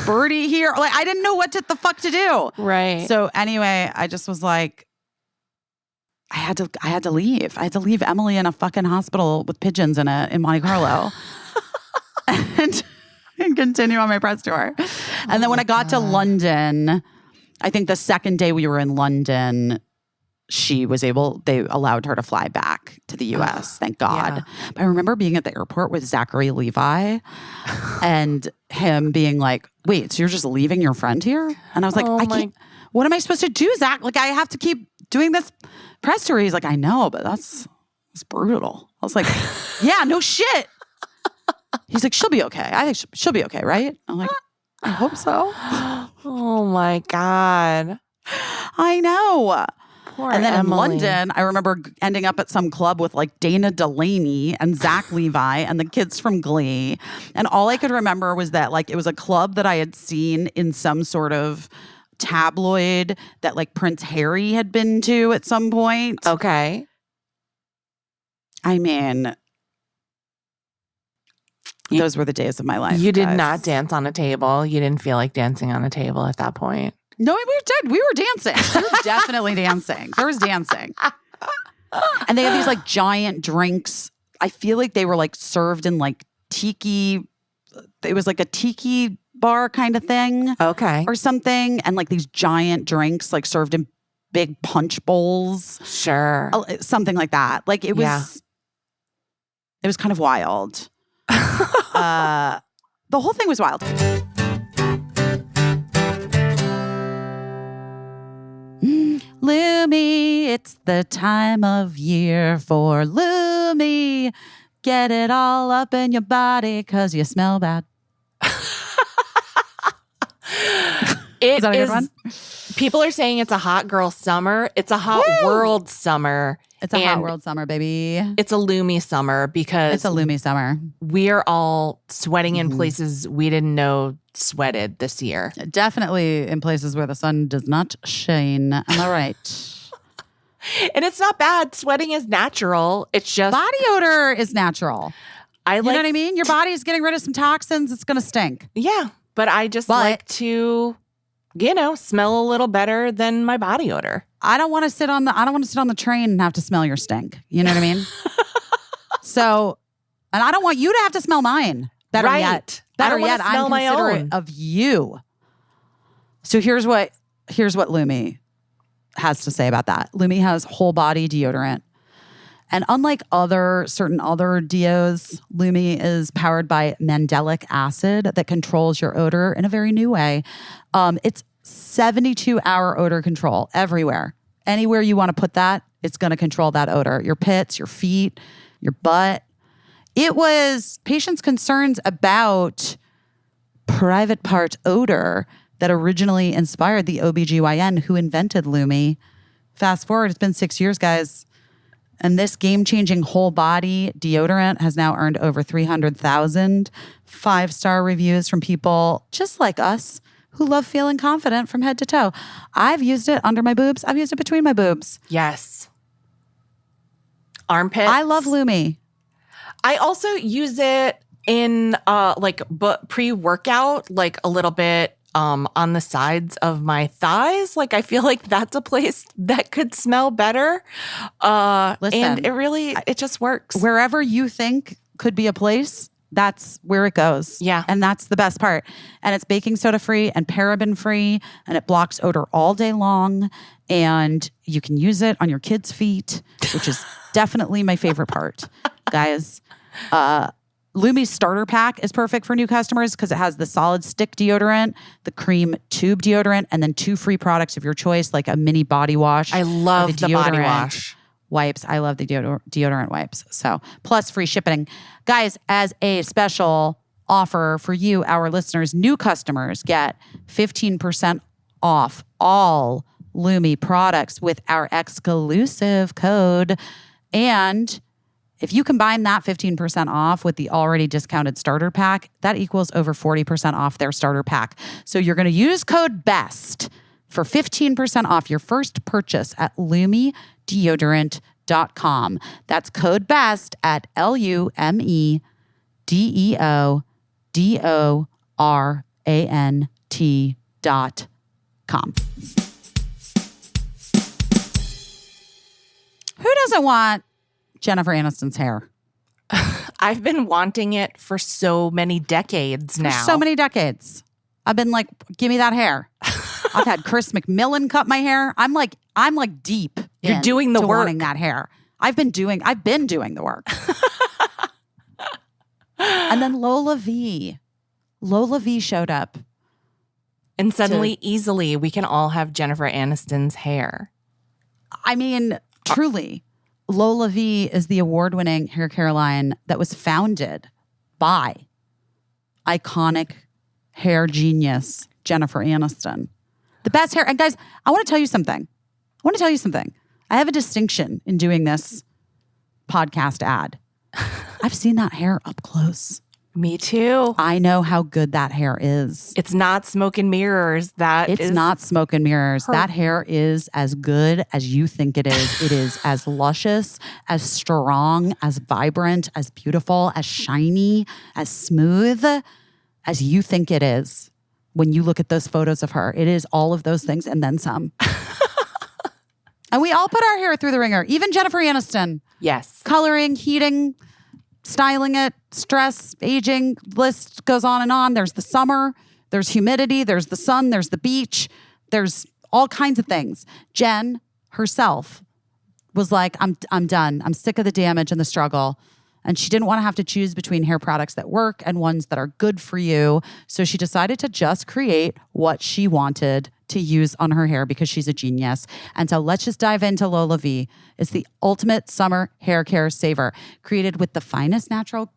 Birdie here? Like, I didn't know what the fuck to do. Right. So anyway, I just was like, I had to leave. I had to leave Emily in a fucking hospital with pigeons in it in Monte Carlo. and continue on my press tour. And then when I got to London, I think the second day we were in London, they allowed her to fly back to the US. Thank God. Yeah. But I remember being at the airport with Zachary Levi and him being like, wait, so you're just leaving your friend here? And I was like, what am I supposed to do, Zach? Like, I have to keep doing this press tour. He's like, I know, but it's brutal. I was like, yeah, no shit. He's like, she'll be okay. I think she'll be okay, right? I'm like, I hope so. Oh my God. I know. Poor and then Emily. in London, I remember ending up at some club with like Dana Delaney and Zach Levi and the kids from Glee. And all I could remember was that like it was a club that I had seen in some sort of tabloid that like Prince Harry had been to at some point. Okay. I mean, those were the days of my life. You did not dance on a table. You didn't feel like dancing on a table at that point. No, we did. We were dancing. We were definitely dancing. There was dancing. And they had these like giant drinks. I feel like they were like served in like tiki. It was like a tiki bar kind of thing. Okay. Or something. And like these giant drinks like served in big punch bowls. Sure. Something like that. Like it was, it was kind of wild. The whole thing was wild. Lumi, it's the time of year for Lumi. Get it all up in your body because you smell bad. It Is that a good one? People are saying it's a hot girl summer. It's a hot world summer. It's a hot world summer, baby. It's a Lumi summer because It's a Lumi summer. we are all sweating in places we didn't know sweated this year. Definitely in places where the sun does not shine. Am I right? And it's not bad. Sweating is natural. It's just Body odor is natural. I You know what I mean? Your body's getting rid of some toxins. It's going to stink. Yeah, but I just like to, smell a little better than my body odor. I don't want to sit on the train and have to smell your stink. You know what I mean? So, and I don't want you to have to smell mine. Better Right. yet, I don't wanna smell I'm my considerate own. of you. So here's what Lumi has to say about that. Lumi has whole body deodorant. And unlike certain other deos, Lumi is powered by mandelic acid that controls your odor in a very new way. It's 72-hour odor control everywhere. Anywhere you want to put that, it's going to control that odor. Your pits, your feet, your butt. It was patients' concerns about private part odor that originally inspired the OBGYN who invented Lumi. Fast forward, it's been 6 years, guys. And this game-changing whole body deodorant has now earned over 300,000 5-star reviews from people just like us who love feeling confident from head to toe. I've used it under my boobs. I've used it between my boobs. Yes. Armpits. I love Lumi. I also use it in pre-workout, like a little bit on the sides of my thighs. Like I feel like that's a place that could smell better. Listen, and it just works. Wherever you think could be a place, that's where it goes. Yeah. And that's the best part. And it's baking soda free and paraben free, and it blocks odor all day long. And you can use it on your kids' feet, which is definitely my favorite part. Guys, Lumi's starter pack is perfect for new customers because it has the solid stick deodorant, the cream tube deodorant, and then 2 free products of your choice, like a mini body wash. I love the body wash. Wipes. I love the deodorant wipes. So, plus free shipping. Guys, as a special offer for you, our listeners, new customers get 15% off all Lumi products with our exclusive code. And if you combine that 15% off with the already discounted starter pack, that equals over 40% off their starter pack. So you're going to use code BEST for 15% off your first purchase at LumiDeodorant.com. That's code BEST at LumiDeodorant.com. Who doesn't want Jennifer Aniston's hair? I've been wanting it for so many decades now. For so many decades. I've been like, give me that hair. I've had Chris McMillan cut my hair. I'm like deep. You're doing the work. Wanting that hair. I've been doing the work. And then Lola V showed up. And suddenly, easily, we can all have Jennifer Aniston's hair. I mean, truly, Lola V is the award-winning hair care line that was founded by iconic hair genius Jennifer Aniston. The best hair. And guys, I want to tell you something. I have a distinction in doing this podcast ad. I've seen that hair up close. Me too. I know how good that hair is. It's not smoke and mirrors. It's not smoke and mirrors. That hair is as good as you think it is. It is as luscious, as strong, as vibrant, as beautiful, as shiny, as smooth as you think it is. When you look at those photos of her, it is all of those things and then some. And we all put our hair through the ringer. Even Jennifer Aniston. Yes. Coloring, heating, styling it, stress, aging, list goes on and on. There's the summer, there's humidity, there's the sun, there's the beach, there's all kinds of things. Jen herself was like, I'm done. I'm sick of the damage and the struggle. And she didn't want to have to choose between hair products that work and ones that are good for you. So she decided to just create what she wanted to use on her hair because she's a genius. And so let's just dive into Lola V. It's the ultimate summer hair care saver. Created with the finest natural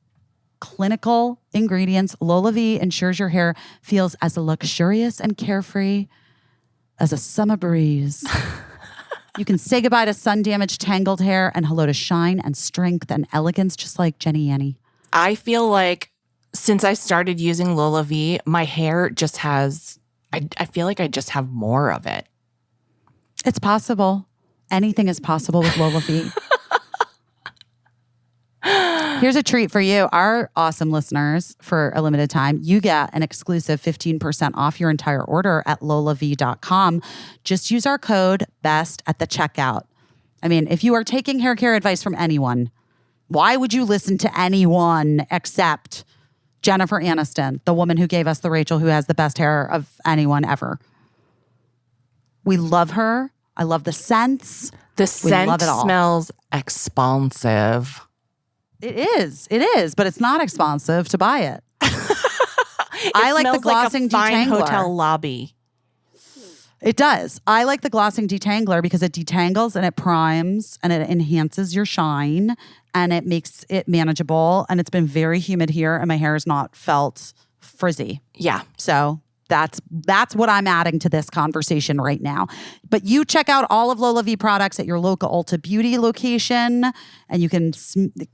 clinical ingredients, Lola V ensures your hair feels as luxurious and carefree as a summer breeze. You can say goodbye to sun-damaged, tangled hair and hello to shine and strength and elegance, just like Jenny Yanni. I feel like since I started using Lola V, my hair just has, I feel like I just have more of it. It's possible. Anything is possible with Lola V. Here's a treat for you, our awesome listeners. For a limited time, you get an exclusive 15% off your entire order at lolav.com. Just use our code BEST at the checkout. I mean, if you are taking hair care advice from anyone, why would you listen to anyone except Jennifer Aniston, the woman who gave us the Rachel who has the best hair of anyone ever? We love her. I love the scents. The scent love it all. smells expansive. It is, but it's not expensive to buy it. I like the glossing like a fine detangler. hotel lobby. It does. I like the glossing detangler because it detangles and it primes and it enhances your shine and it makes it manageable. And it's been very humid here and my hair has not felt frizzy. Yeah. So that's what I'm adding to this conversation right now. But you check out all of Lola V products at your local Ulta Beauty location and you can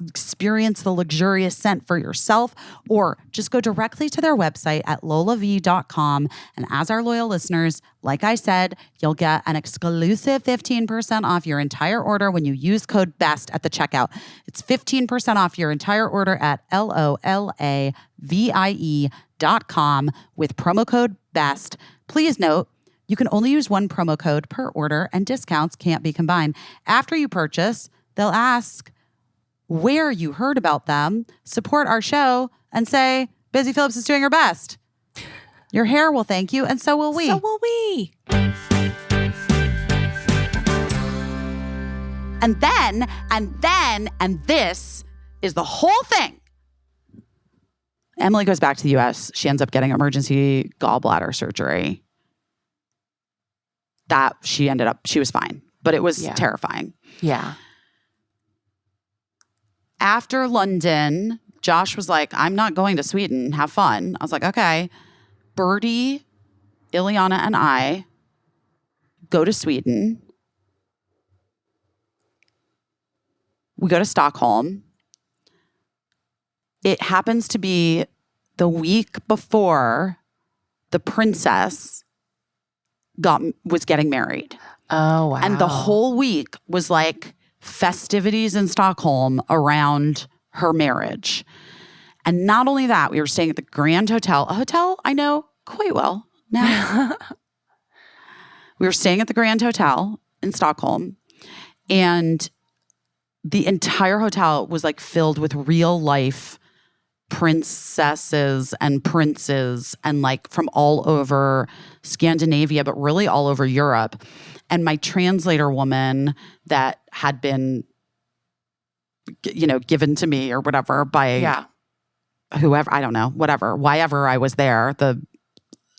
experience the luxurious scent for yourself, or just go directly to their website at lolav.com. And as our loyal listeners, like I said, you'll get an exclusive 15% off your entire order when you use code BEST at the checkout. It's 15% off your entire order at LOLAVIE.com with promo code BEST. Please note, you can only use one promo code per order and discounts can't be combined. After you purchase, they'll ask where you heard about them, support our show, and say, Busy Phillips is doing her best. Your hair will thank you, and so will we. So will we. And this is the whole thing. Emily goes back to the U.S. She ends up getting emergency gallbladder surgery. She was fine, but it was terrifying. Yeah. After London, Josh was like, I'm not going to Sweden. Have fun. I was like, okay. Birdie, Ileana, and I go to Sweden. We go to Stockholm. It happens to be the week before the princess was getting married. Oh, wow. And the whole week was like festivities in Stockholm around her marriage. And not only that, we were staying at the Grand Hotel, a hotel I know quite well now. We were staying at the Grand Hotel in Stockholm, and the entire hotel was like filled with real life princesses and princes and like from all over Scandinavia, but really all over Europe. And my translator woman that had been, given to me or whatever by whoever, I don't know, whatever, whyever I was there, the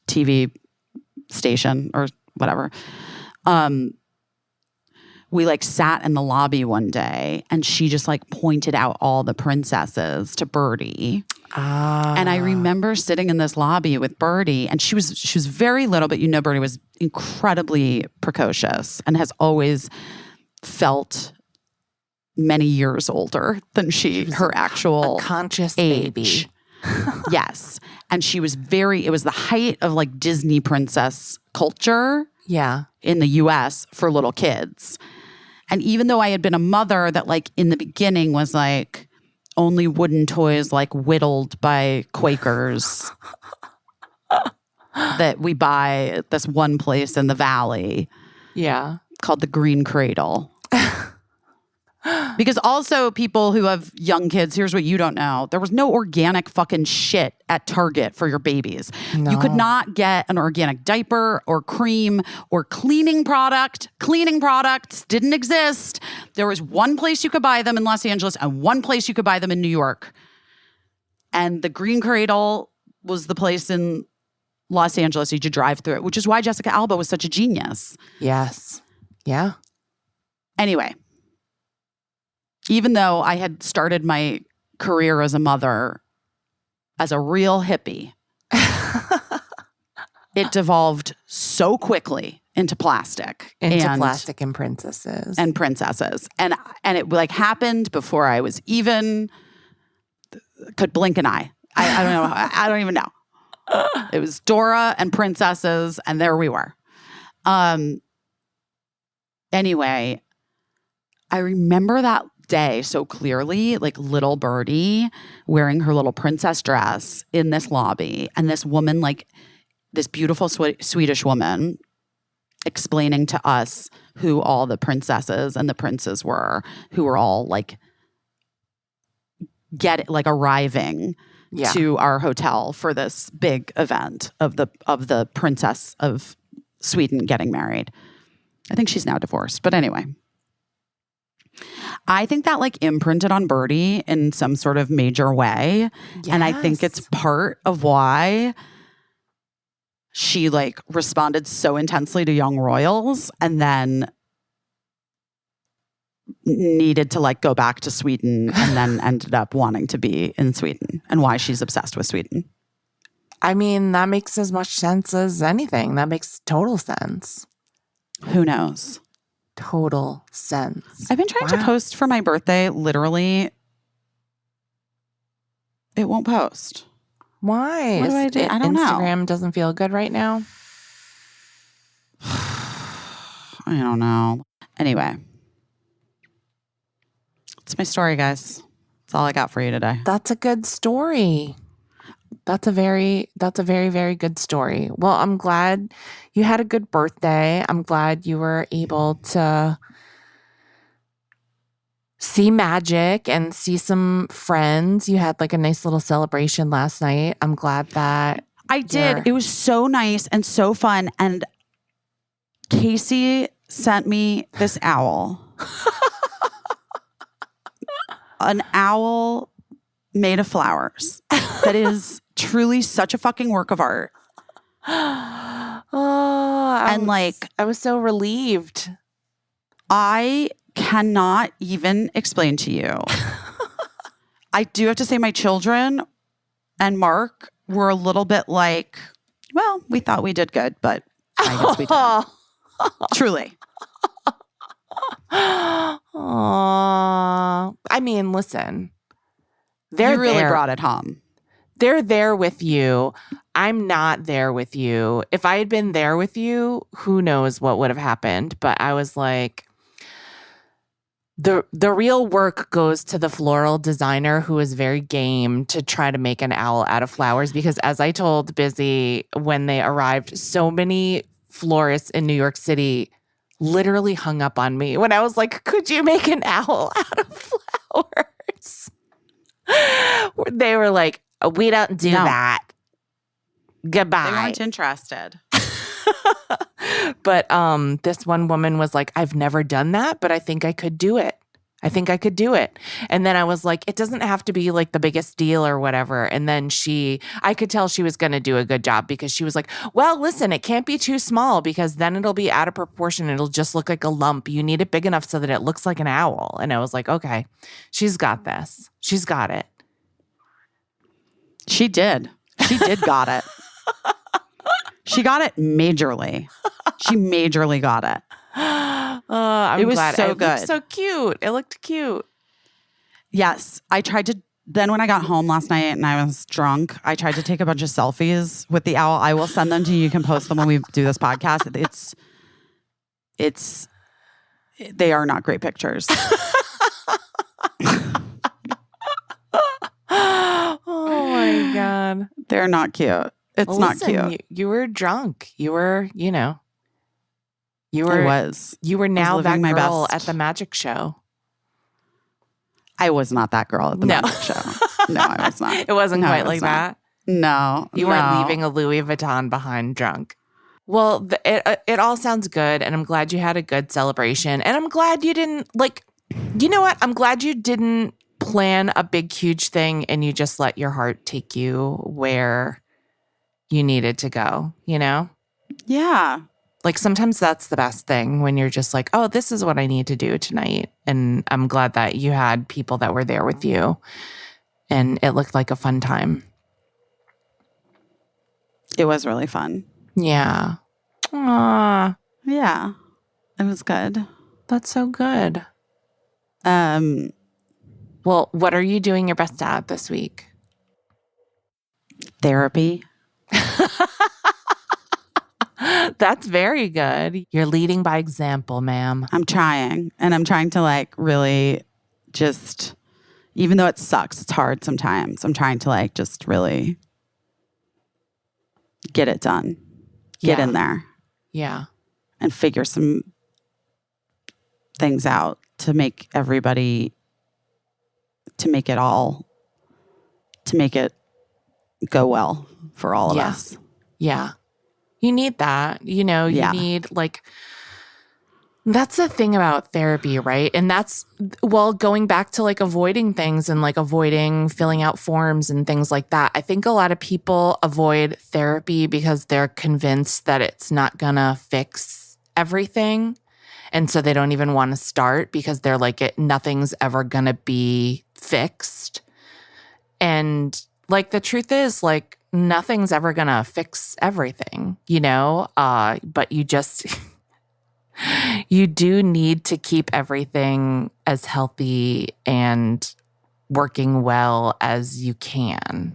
TV station or whatever. We like sat in the lobby one day and she just like pointed out all the princesses to Birdie. And I remember sitting in this lobby with Birdie, and she was very little, but Birdie was incredibly precocious and has always felt many years older than her actual a conscious age. Baby. Yes. And she was it was the height of like Disney princess culture. Yeah. In the US for little kids. And even though I had been a mother that like in the beginning was like only wooden toys like whittled by Quakers that we buy at this one place in the valley. Yeah. Called the Green Cradle. Because also people who have young kids, here's what you don't know. There was no organic fucking shit at Target for your babies. No. You could not get an organic diaper or cream or cleaning product. Cleaning products didn't exist. There was one place you could buy them in Los Angeles and one place you could buy them in New York. And the Green Cradle was the place in Los Angeles. You had to drive through it, which is why Jessica Alba was such a genius. Yes. Yeah. Anyway, even though I had started my career as a mother as a real hippie, it devolved so quickly into plastic. Plastic and princesses. And princesses. And it like happened before I was even could blink an eye. I don't know. I don't even know. It was Dora and princesses, and there we were. Anyway, I remember that day so clearly, like little Birdie wearing her little princess dress in this lobby, and this woman, like this beautiful Swedish woman, explaining to us who all the princesses and the princes were, who were all like arriving to our hotel for this big event of the princess of Sweden getting married. I think she's now divorced, but anyway. I think that like imprinted on Birdie in some sort of major way. Yes. And I think it's part of why she like responded so intensely to young royals and then needed to like go back to Sweden and then ended up wanting to be in Sweden, and why she's obsessed with Sweden. I mean, that makes as much sense as anything. That makes total sense. Who knows? Total sense. I've been trying to post for my birthday. Literally, it won't post. Why? What do I do? I don't know. Instagram doesn't feel good right now. I don't know. Anyway, it's my story, guys. That's all I got for you today. That's a good story. That's a very, very good story. Well, I'm glad you had a good birthday. I'm glad you were able to see magic and see some friends. You had like a nice little celebration last night. I'm glad that I did. It was so nice and so fun. And Caissie sent me this owl. An owl made of flowers that is truly such a fucking work of art. I was so relieved. I cannot even explain to you. I do have to say my children and Mark were a little bit like, well, we thought we did good, but I guess we didn't. Truly. I mean, listen. You really brought it home. They're there with you. I'm not there with you. If I had been there with you, who knows what would have happened. But I was like, the real work goes to the floral designer who is very game to try to make an owl out of flowers. Because as I told Busy when they arrived, so many florists in New York City literally hung up on me when I was like, could you make an owl out of flowers? They were like, we don't do that. Goodbye. They weren't interested. But this one woman was like, I've never done that, but I think I could do it. And then I was like, it doesn't have to be like the biggest deal or whatever. And then I could tell she was going to do a good job because she was like, well, listen, it can't be too small because then it'll be out of proportion. It'll just look like a lump. You need it big enough so that it looks like an owl. And I was like, okay, she's got this. She's got it. She did got it. She got it majorly. She majorly got it. It was glad. So good. Looked so cute. It looked cute. Yes. I tried to, then when I got home last night and I was drunk, I tried to take a bunch of selfies with the owl. I will send them to you. You can post them when we do this podcast. They are not great pictures. Oh my God. They're not cute. It's not cute. You were drunk. You were, you were now that girl at the magic show. I was not that girl at the magic show. No, I was not. It wasn't quite like that. No. You weren't leaving a Louis Vuitton behind drunk. Well, it all sounds good, and I'm glad you had a good celebration. And I'm glad you didn't, you know what? I'm glad you didn't plan a big, huge thing and you just let your heart take you where you needed to go, you know? Yeah. Like sometimes that's the best thing when you're just like, oh, this is what I need to do tonight. And I'm glad that you had people that were there with you and it looked like a fun time. It was really fun. Yeah. Aww. Yeah. It was good. That's so good. Um, Well, what are you doing your best at this week? Therapy. That's very good. You're leading by example, ma'am. I'm trying. And I'm trying to like really just, even though it sucks, it's hard sometimes. I'm trying to like just really get it done. Get in there. Yeah. And figure some things out to make everybody, to make it go well for all of us. Yeah. You need that. You know, you need like, that's the thing about therapy, right? And that's, well, going back to like avoiding things and like avoiding filling out forms and things like that. I think a lot of people avoid therapy because they're convinced that it's not gonna fix everything. And so they don't even want to start because they're like, nothing's ever gonna be fixed. And like the truth is like, nothing's ever gonna fix everything, you know? But you just, you do need to keep everything as healthy and working well as you can.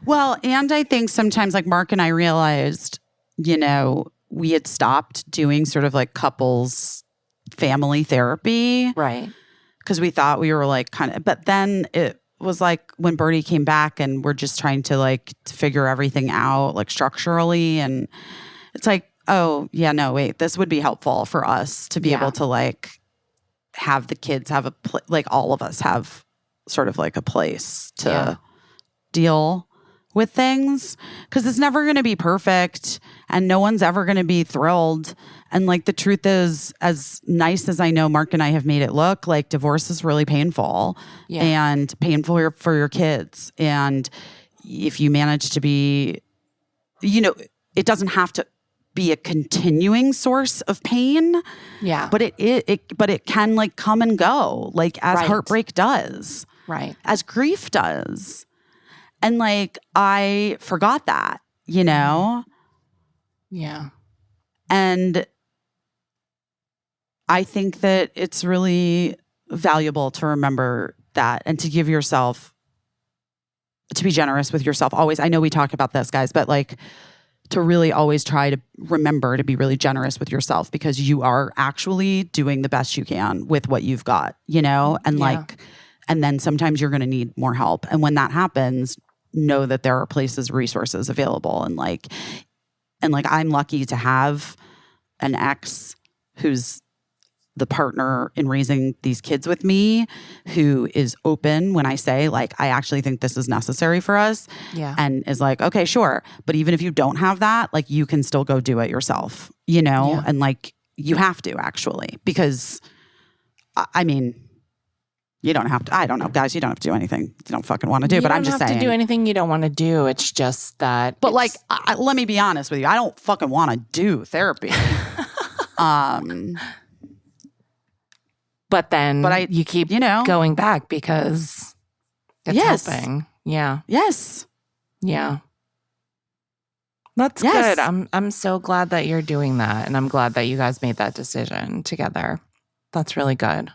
Well, and I think sometimes like Mark and I realized, you know, we had stopped doing sort of like couples family therapy. Right. Because we thought we were like kind of, but then it was like when Bertie came back and we're just trying to like figure everything out like structurally. And it's like, oh yeah, no, wait, this would be helpful for us to be able to like have the kids have like all of us have sort of like a place to deal with things. Because it's never going to be perfect and no one's ever going to be thrilled. And like the truth is, as nice as I know Mark and I have made it look, like divorce is really painful and painful for your kids. And if you manage to be, you know, it doesn't have to be a continuing source of pain. Yeah. But it can like come and go, like as heartbreak does. Right. As grief does. And like I forgot that, you know? Yeah. And I think that it's really valuable to remember that and to give yourself, to be generous with yourself always. I know we talk about this, guys, but like to really always try to remember to be really generous with yourself because you are actually doing the best you can with what you've got, you know? And like, and then sometimes you're going to need more help. And when that happens, know that there are places, resources available. And like I'm lucky to have an ex who's the partner in raising these kids with me, who is open when I say like, I actually think this is necessary for us. Yeah. And is like, okay, sure. But even if you don't have that, like you can still go do it yourself, you know? Yeah. And like, you have to actually, because I mean, you don't have to, I don't know, guys, you don't have to do anything you don't fucking want to do, but I'm just saying. You don't have to do anything you don't want to do. It's just that. But like, let me be honest with you. I don't fucking want to do therapy. But then you keep going back because it's helping. Yeah. Yes. Yeah. That's good. I'm so glad that you're doing that. And I'm glad that you guys made that decision together. That's really good.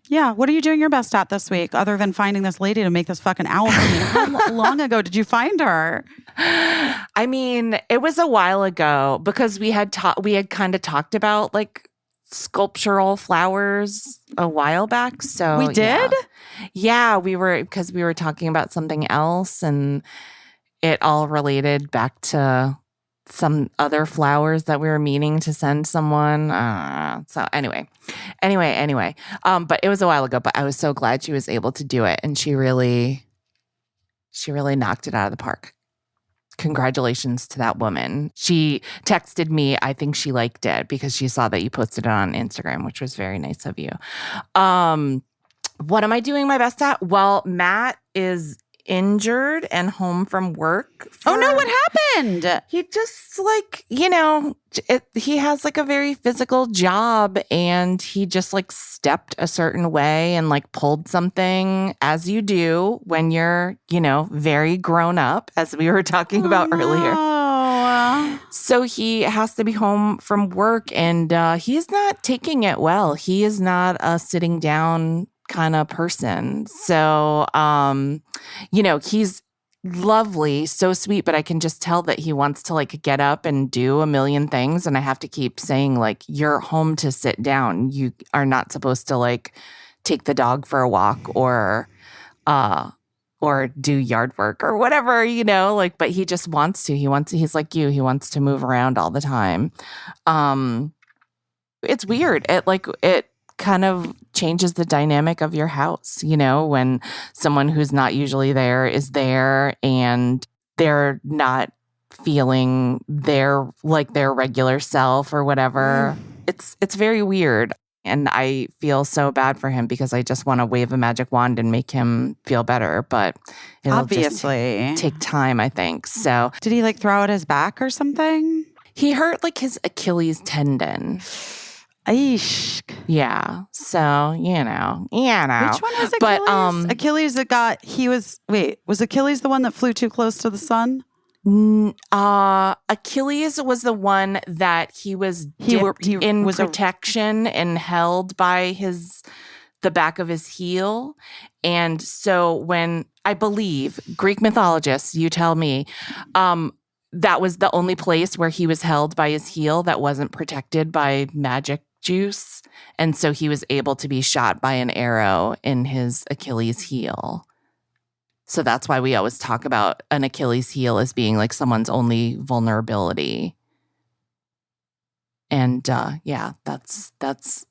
Yeah. What are you doing your best at this week other than finding this lady to make this fucking owl for me? How long ago did you find her? I mean, it was a while ago because we had kind of talked about like sculptural flowers a while back. So we did? Yeah, we were talking about something else and it all related back to some other flowers that we were meaning to send someone. So anyway. But it was a while ago, but I was so glad she was able to do it. And she really knocked it out of the park. Congratulations to that woman. She texted me. I think she liked it because she saw that you posted it on Instagram, which was very nice of you. What am I doing my best at? Well, Matt is injured and home from work. Oh no, what happened? He just like, he has like a very physical job and he just like stepped a certain way and like pulled something, as you do when you're, very grown up, as we were talking about earlier. So he has to be home from work and he's not taking it well. He is not a sitting down kind of person. So, he's lovely, so sweet, but I can just tell that he wants to like get up and do a million things. And I have to keep saying like, you're home to sit down. You are not supposed to like take the dog for a walk or do yard work or whatever, but he just wants to. He's like you. He wants to move around all the time. It's weird. It kind of changes the dynamic of your house, when someone who's not usually there is there and they're not feeling their regular self or whatever. It's very weird. And I feel so bad for him because I just want to wave a magic wand and make him feel better. But it'll obviously just take time, I think. So did he like throw out his back or something? He hurt like his Achilles tendon. Aish. Yeah. So, Which one was Achilles? But, Achilles was Achilles the one that flew too close to the sun? Achilles was the one that he was in protection and held by the back of his heel. And so when I believe Greek mythologists, you tell me, that was the only place where he was held by his heel that wasn't protected by magic juice. And so he was able to be shot by an arrow in his Achilles heel. So that's why we always talk about an Achilles heel as being like someone's only vulnerability. And that's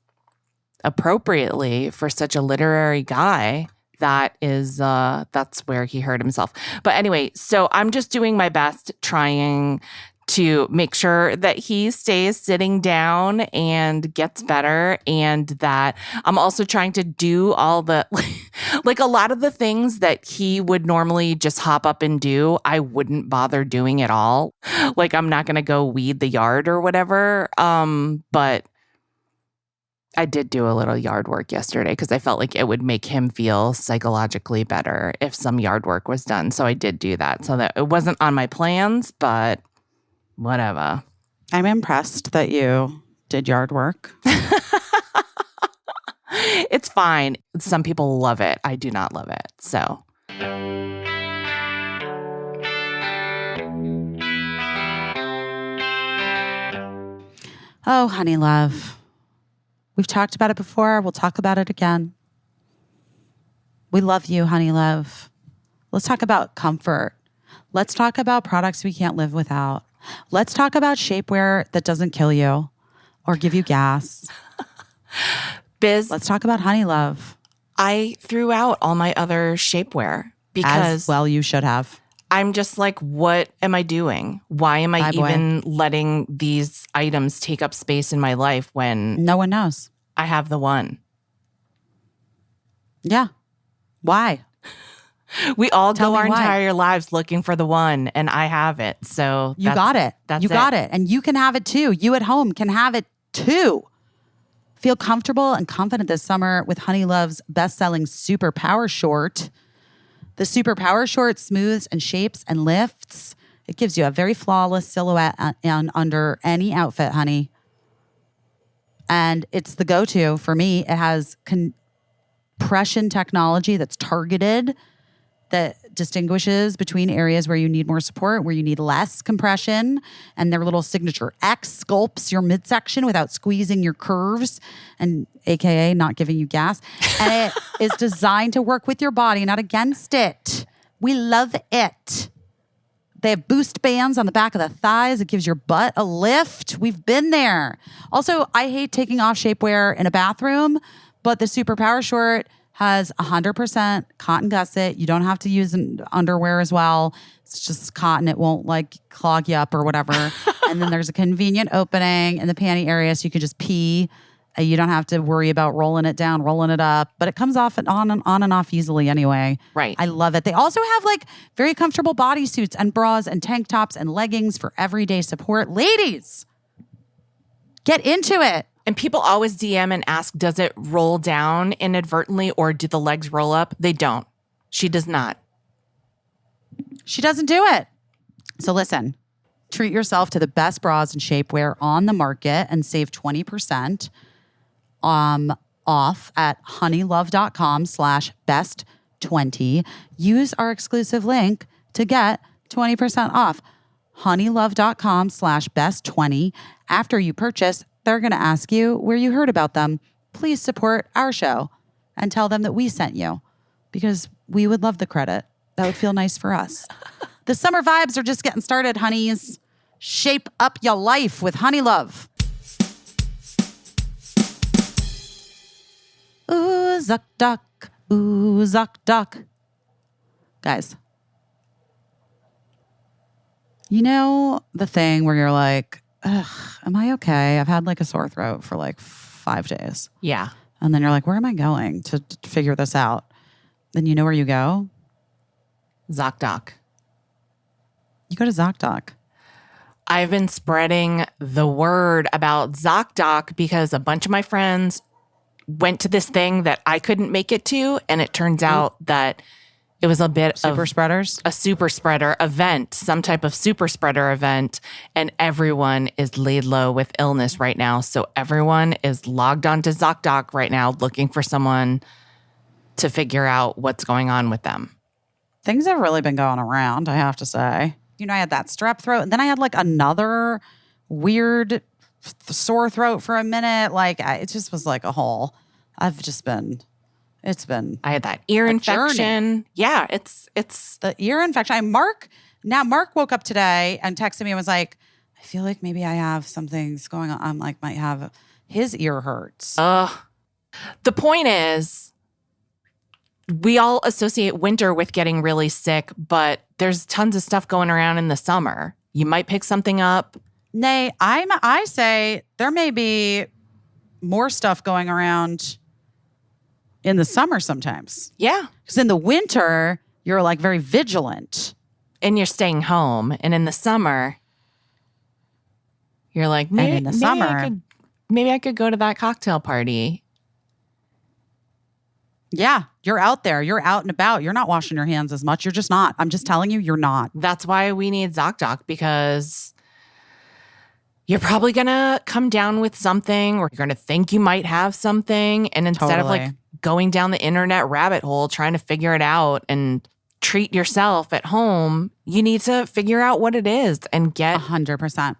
appropriately for such a literary guy. That's where he hurt himself. But anyway, so I'm just doing my best trying to make sure that he stays sitting down and gets better, and that I'm also trying to do all the like a lot of the things that he would normally just hop up and do, I wouldn't bother doing at all. Like I'm not going to go weed the yard or whatever. But I did do a little yard work yesterday because I felt like it would make him feel psychologically better if some yard work was done. So I did do that. So that it wasn't on my plans, but whatever. I'm impressed that you did yard work. It's fine. Some people love it. I do not love it. So. Oh, honey love. We've talked about it before. We'll talk about it again. We love you, honey love. Let's talk about comfort. Let's talk about products we can't live without. Let's talk about shapewear that doesn't kill you or give you gas. Biz, let's talk about honey love. I threw out all my other shapewear because... As well you should have. I'm just like, what am I doing? Why am I even letting these items take up space in my life when... No one knows. I have the one. Yeah. Why? We all go our entire lives looking for the one, and I have it. So you got it. You got it. And you can have it too. You at home can have it too. Feel comfortable and confident this summer with Honey Love's best-selling Super Power Short. The Super Power Short smooths and shapes and lifts. It gives you a very flawless silhouette under any outfit, honey. And it's the go-to for me. It has compression technology that's targeted, that distinguishes between areas where you need more support, where you need less compression, and their little signature X sculpts your midsection without squeezing your curves, and AKA not giving you gas. And it is designed to work with your body, not against it. We love it. They have boost bands on the back of the thighs. It gives your butt a lift. We've been there. Also, I hate taking off shapewear in a bathroom, but the Super Power Short has 100% cotton gusset. You don't have to use an underwear as well. It's just cotton. It won't like clog you up or whatever. And then there's a convenient opening in the panty area so you can just pee You don't have to worry about rolling it down, rolling it up, but it comes off and on and off easily anyway. Right. I love it. They also have like very comfortable bodysuits and bras and tank tops and leggings for everyday support. Ladies, get into it. And people always DM and ask, does it roll down inadvertently or do the legs roll up? They don't. She does not. She doesn't do it. So listen, treat yourself to the best bras and shapewear on the market and save 20% off at honeylove.com/best20. Use our exclusive link to get 20% off. honeylove.com/best20. After you purchase, they're going to ask you where you heard about them. Please support our show and tell them that we sent you because we would love the credit. That would feel nice for us. The summer vibes are just getting started, honeys. Shape up your life with Honey Love. Ooh, zuck duck. Ooh, zuck duck. Guys, you know the thing where you're like, ugh, am I okay? I've had like a sore throat for like 5 days. Yeah. And then you're like, where am I going to figure this out? Then you know where you go? ZocDoc. You go to ZocDoc. I've been spreading the word about ZocDoc because a bunch of my friends went to this thing that I couldn't make it to. And it turns out that it was a bit Super of spreaders? a super spreader event, some type of super spreader event. And everyone is laid low with illness right now. So everyone is logged onto ZocDoc right now looking for someone to figure out what's going on with them. Things have really been going around, I have to say. You know, I had that strep throat, and then I had like another weird sore throat for a minute. Like, it just was like a whole. It's been. I had that ear infection. Journey. Yeah, it's The ear infection. Mark woke up today and texted me and was like, I feel like maybe I have something's going on. I'm like, might have his ear hurts. The point is, we all associate winter with getting really sick, but there's tons of stuff going around in the summer. You might pick something up. Nay, I say there may be more stuff going around in the summer sometimes. Yeah. Because in the winter, you're like very vigilant. And you're staying home. And in the summer, you're like, maybe I could go to that cocktail party. Yeah, you're out there. You're out and about. You're not washing your hands as much. You're just not. I'm just telling you, you're not. That's why we need ZocDoc, because you're probably going to come down with something, or you're going to think you might have something. And instead of like going down the internet rabbit hole trying to figure it out and treat yourself at home, you need to figure out what it is and get 100%.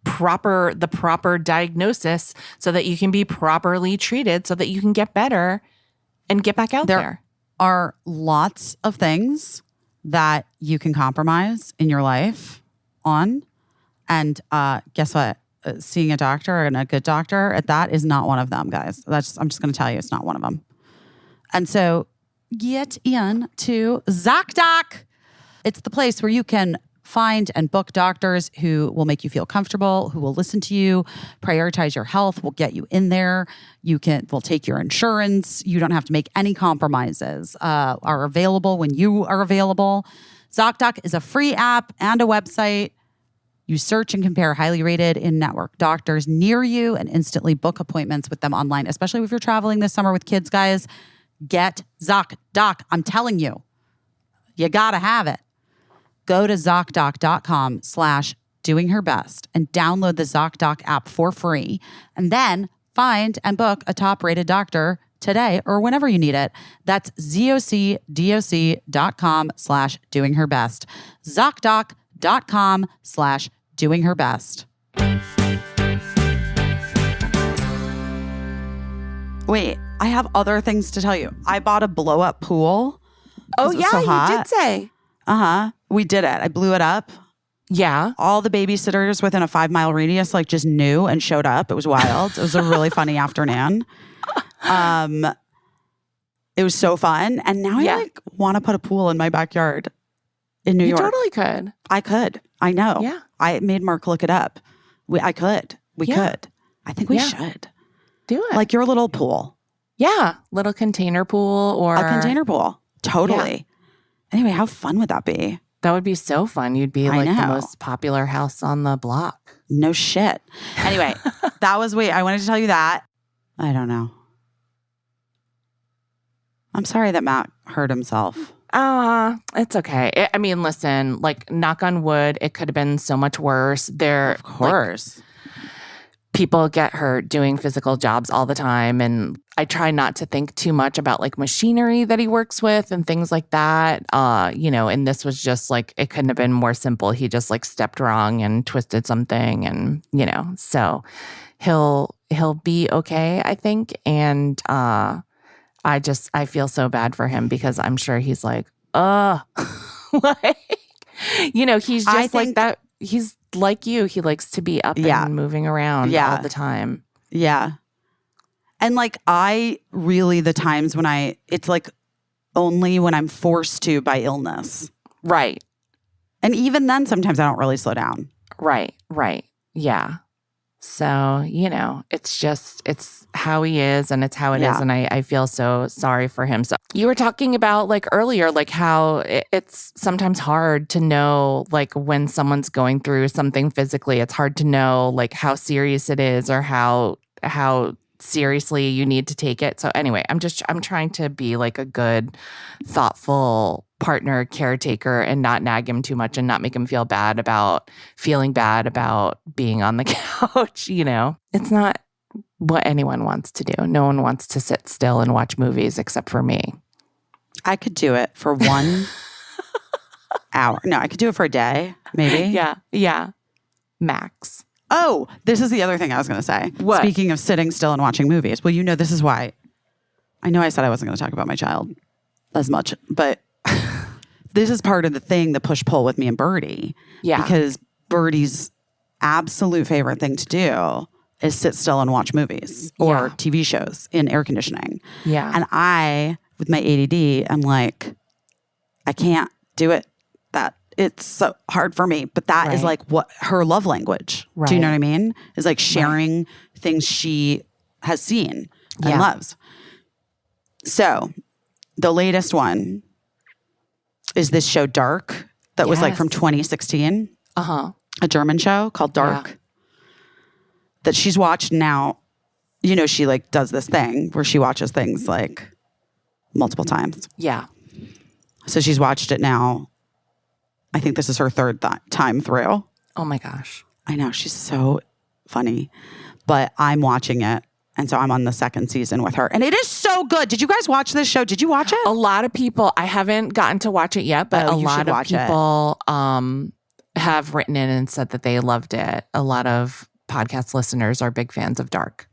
the proper diagnosis so that you can be properly treated so that you can get better and get back out there. There are lots of things that you can compromise in your life on. And guess what? Seeing a doctor and a good doctor, that is not one of them, guys. I'm just going to tell you, it's not one of them. And so get in to ZocDoc. It's the place where you can find and book doctors who will make you feel comfortable, who will listen to you, prioritize your health, will get you in there. Will take your insurance. You don't have to make any compromises. Are available when you are available. ZocDoc is a free app and a website. You search and compare highly rated in-network doctors near you and instantly book appointments with them online, especially if you're traveling this summer with kids, guys. Get ZocDoc. I'm telling you, you got to have it. Go to ZocDoc.com/doingherbest and download the ZocDoc app for free. And then find and book a top-rated doctor today or whenever you need it. That's ZocDoc.com/doingherbest. ZocDoc.com/doingherbest. Wait, I have other things to tell you. I bought a blow-up pool. Oh, It was yeah, so hot. you did say. We did it. I blew it up. Yeah. All the babysitters within a 5-mile radius just knew and showed up. It was wild. It was a really funny afternoon. It was so fun. And now I want to put a pool in my backyard in New York. You totally could. I could. I know. Yeah. I made Mark look it up. We could. I think we should. Do it. Like your little pool. Yeah. Little container pool or A container pool. Totally. Anyway, how fun would that be? That would be so fun. You'd be I like the know. most popular house on the block. No shit. Anyway, I wanted to tell you that. I don't know. I'm sorry that Matt hurt himself. It's okay. I mean, listen, like, knock on wood, it could have been so much worse. Of course. People get hurt doing physical jobs all the time. And I try not to think too much about like machinery that he works with and things like that. And this was just like, it couldn't have been more simple. He just like stepped wrong and twisted something and, so he'll be okay, I think. And, I feel so bad for him because I'm sure he's like, he's just like that. He's like you. He likes to be up and moving around all the time. Yeah. And like the times when it's like only when I'm forced to by illness. Right. And even then, sometimes I don't really slow down. Right. Yeah. So, it's how he is and it's how it is. And I feel so sorry for him. So you were talking about like earlier, like how it's sometimes hard to know like when someone's going through something physically, it's hard to know like how serious it is or how seriously you need to take it. So anyway, I'm trying to be like a good, thoughtful partner, caretaker, and not nag him too much and not make him feeling bad about being on the couch. It's not what anyone wants to do. No one wants to sit still and watch movies except for me. I could do it for 1 hour. No, I could do it for a day, maybe. Yeah. Max. Oh, this is the other thing I was going to say. What? Speaking of sitting still and watching movies. Well, this is why. I know I said I wasn't going to talk about my child as much, but this is part of the thing, the push-pull with me and Birdie. Yeah. Because Birdie's absolute favorite thing to do is sit still and watch movies or TV shows in air conditioning. Yeah. And I, with my ADD, I'm like, I can't do it. It's so hard for me. But that is like what her love language. Right. Do you know what I mean? Is like sharing things she has seen and loves. So the latest one is this show Dark that was like from 2016. Uh-huh. A German show called Dark that she's watched now. She like does this thing where she watches things like multiple times. Yeah. So she's watched it now. I think this is her third time through. Oh my gosh. I know. She's so funny. But I'm watching it. And so I'm on the second season with her. And it is so good. Did you guys watch this show? Did you watch it? A lot of people, I haven't gotten to watch it yet, but a lot of people have written in and said that they loved it. A lot of podcast listeners are big fans of Dark.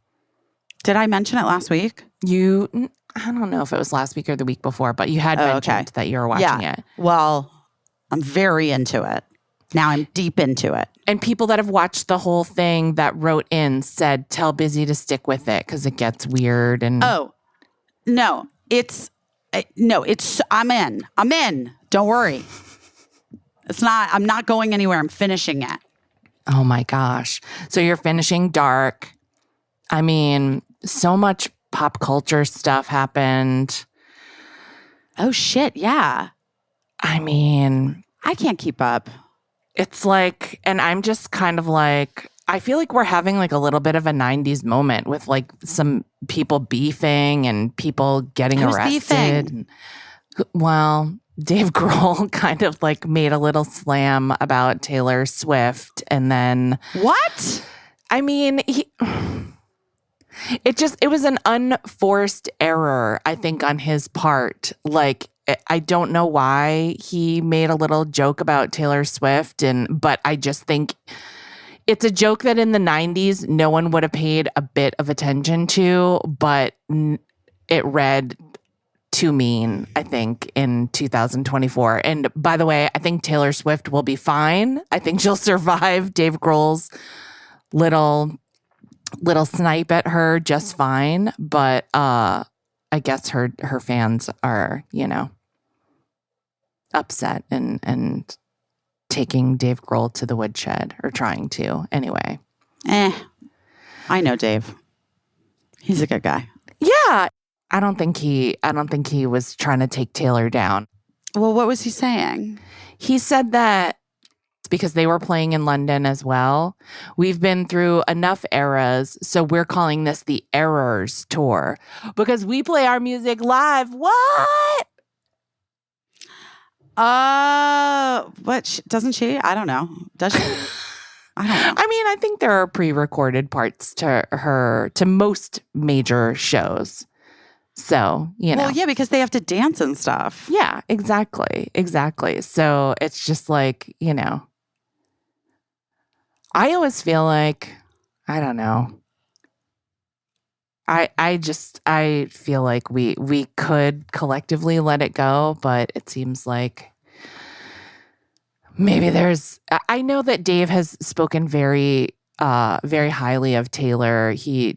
Did I mention it last week? I don't know if it was last week or the week before, but you had mentioned that you were watching it. Well, I'm very into it. Now I'm deep into it. And people that have watched the whole thing that wrote in said, tell Busy to stick with it because it gets weird. And I'm in. Don't worry. I'm not going anywhere. I'm finishing it. Oh my gosh. So you're finishing Dark. I mean, so much pop culture stuff happened. Oh shit. Yeah. I mean, I can't keep up. It's like, and I'm just kind of like, I feel like we're having like a little bit of a 90s moment with like some people beefing and people getting arrested. Beefing? Well, Dave Grohl kind of like made a little slam about Taylor Swift. And then what? I mean, it was an unforced error, I think, on his part. Like, I don't know why he made a little joke about Taylor Swift, but I just think it's a joke that in the 90s, no one would have paid a bit of attention to, but it read too mean, I think, in 2024. And by the way, I think Taylor Swift will be fine. I think she'll survive Dave Grohl's little snipe at her just fine. But I guess her fans are, upset and taking Dave Grohl to the woodshed or trying to anyway. I know Dave. He's a good guy. Yeah. I don't think he was trying to take Taylor down. Well, what was he saying? He said that because they were playing in London as well. We've been through enough eras, so we're calling this the Errors Tour because we play our music live. What? Doesn't she? I don't know. Does she? I don't know. I mean, I think there are pre-recorded parts to most major shows. So, Well, yeah, because they have to dance and stuff. Yeah, exactly. So it's just like, I always feel like, I don't know. I feel like we could collectively let it go, but it seems like maybe I know that Dave has spoken very highly of Taylor. He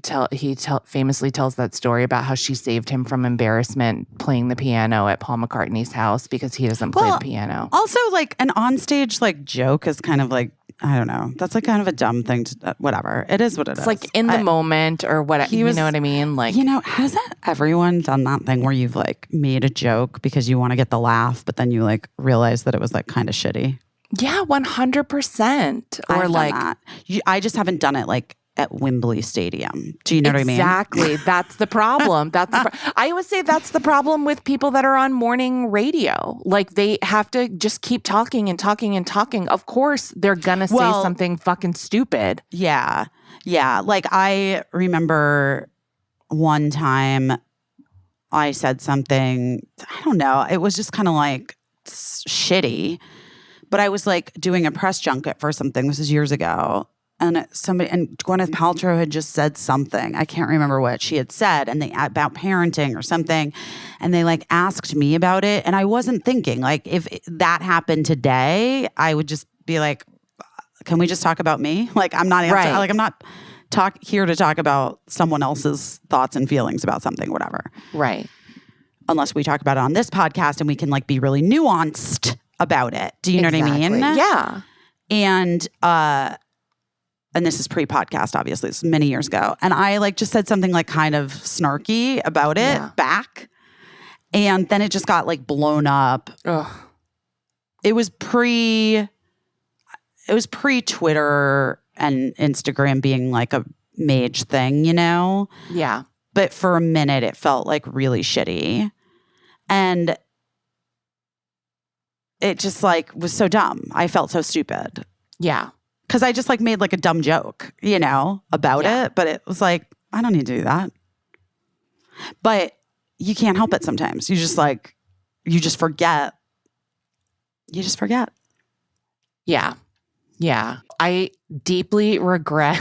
famously tells that story about how she saved him from embarrassment playing the piano at Paul McCartney's house because he doesn't play the piano. Also, like an onstage joke is kind of like, I don't know. That's like kind of a dumb thing to whatever. It is what it is. It's like in the moment or whatever. You know what I mean? Like, hasn't everyone done that thing where you've like made a joke because you want to get the laugh, but then you like realize that it was like kind of shitty? Yeah, 100%. Or like, that. I just haven't done it like at Wembley Stadium. Do you know what I mean? Exactly. That's the problem. I always say that's the problem with people that are on morning radio. Like they have to just keep talking and talking and talking. Of course, they're going to say something fucking stupid. Yeah. Yeah. Like I remember one time I said something, I don't know. It was just kind of like shitty. But I was like doing a press junket for something. This is years ago. And Gwyneth Paltrow had just said something. I can't remember what she had said, and about parenting or something. And they like asked me about it. And I wasn't thinking like if that happened today, I would just be like, can we just talk about me? Like I'm not like I'm not here to talk about someone else's thoughts and feelings about something, whatever. Right. Unless we talk about it on this podcast and we can like be really nuanced about it. Do you know what I mean? Yeah. And this is pre-podcast, obviously. This is many years ago. And I like just said something like kind of snarky about it back. And then it just got like blown up. Ugh. It was pre-Twitter and Instagram being like a mage thing, Yeah. But for a minute, it felt like really shitty. And it just like was so dumb. I felt so stupid. Yeah. Because I just like made like a dumb joke, about it. But it was like, I don't need to do that. But you can't help it sometimes. You just forget. You just forget. Yeah. Yeah. I deeply regret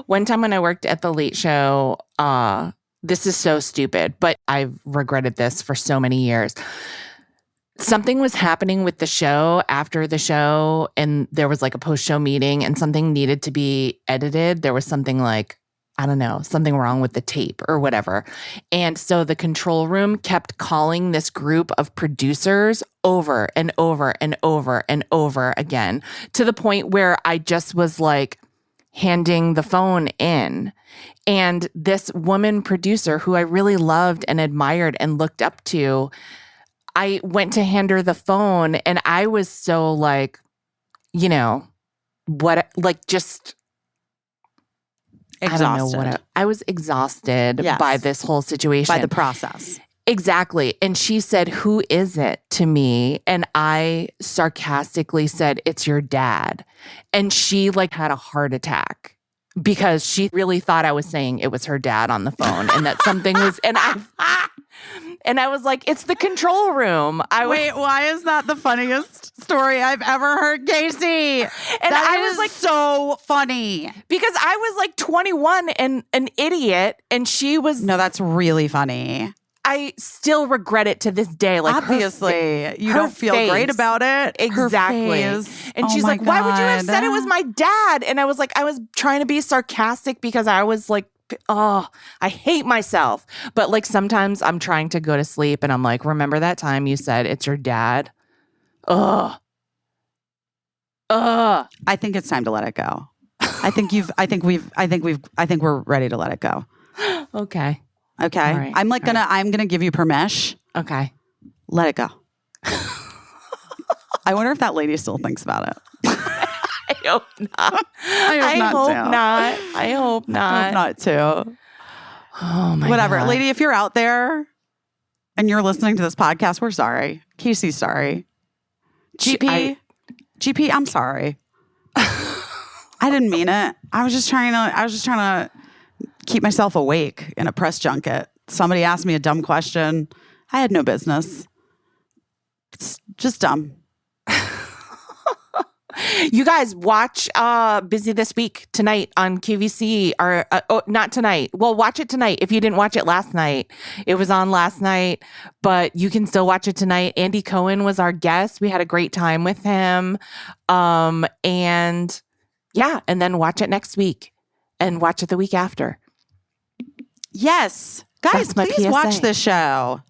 one time when I worked at the Late Show, this is so stupid, but I've regretted this for so many years. Something was happening with the show after the show, and there was like a post-show meeting and something needed to be edited. There was something like, I don't know, something wrong with the tape or whatever. And so the control room kept calling this group of producers over and over and over and over again to the point where I just was like handing the phone in. And this woman producer who I really loved and admired and looked up to, I went to hand her the phone and I was so like, just Exhausted. I don't know I was exhausted by this whole situation. By the process. Exactly. And she said, "Who is it?" to me. And I sarcastically said, "It's your dad." And she like had a heart attack because she really thought I was saying it was her dad on the phone and that something was, and I was like, "It's the control room." Wait, why is that the funniest story I've ever heard, Caissie? And I was like, so funny. Because I was like 21 and an idiot, and she was. No, that's really funny. I still regret it to this day. Like, obviously, you don't feel great about it. Exactly. And she's like, "Why would you have said it was my dad?" And I was like, I was trying to be sarcastic because I was like, oh, I hate myself. But like sometimes I'm trying to go to sleep and I'm like, remember that time you said it's your dad? Ugh. I think it's time to let it go. I think we're ready to let it go. Okay. Okay. All right. I'm gonna give you permission. Okay. Let it go. I wonder if that lady still thinks about it. I hope not. I hope not. I hope not. I hope not too. Oh my Whatever. God. Lady, if you're out there and you're listening to this podcast, we're sorry. Caissie's sorry. GP, I'm sorry. I didn't mean it. I was just trying to keep myself awake in a press junket. Somebody asked me a dumb question. I had no business. It's just dumb. You guys watch Busy This Week tonight on QVC, or not tonight. Well, watch it tonight. If you didn't watch it last night, it was on last night, but you can still watch it tonight. Andy Cohen was our guest. We had a great time with him. And then watch it next week and watch it the week after. Yes. Guys, please PSA. watch this show.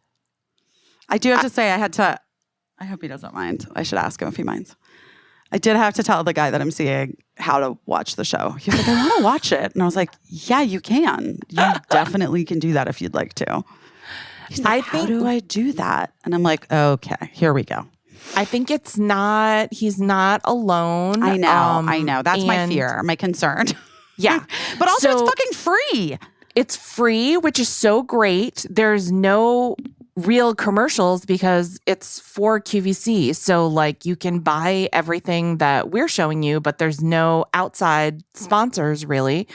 I do have to say I hope he doesn't mind. I should ask him if he minds. I did have to tell the guy that I'm seeing how to watch the show. He was like, I want to watch it. And I was like, yeah, you can. You definitely can do that if you'd like to. He's like, how do I do that? And I'm like, okay, here we go. I think he's not alone. I know. That's my fear, my concern. Yeah. But also it's fucking free. It's free, which is so great. There's no real commercials because it's for QVC. So like you can buy everything that we're showing you, but there's no outside sponsors really.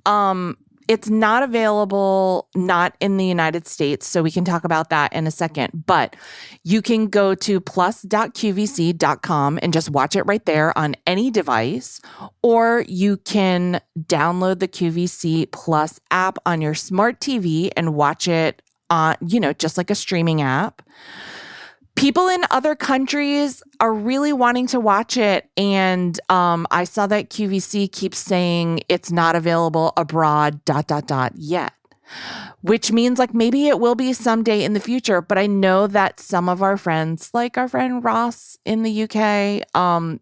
It's not available, not in the United States. So we can talk about that in a second, but you can go to plus.qvc.com and just watch it right there on any device, or you can download the QVC Plus app on your smart TV and watch it on, just like a streaming app. People in other countries are really wanting to watch it. And I saw that QVC keeps saying it's not available abroad, ... yet. Which means like maybe it will be someday in the future. But I know that some of our friends, like our friend Ross in the UK,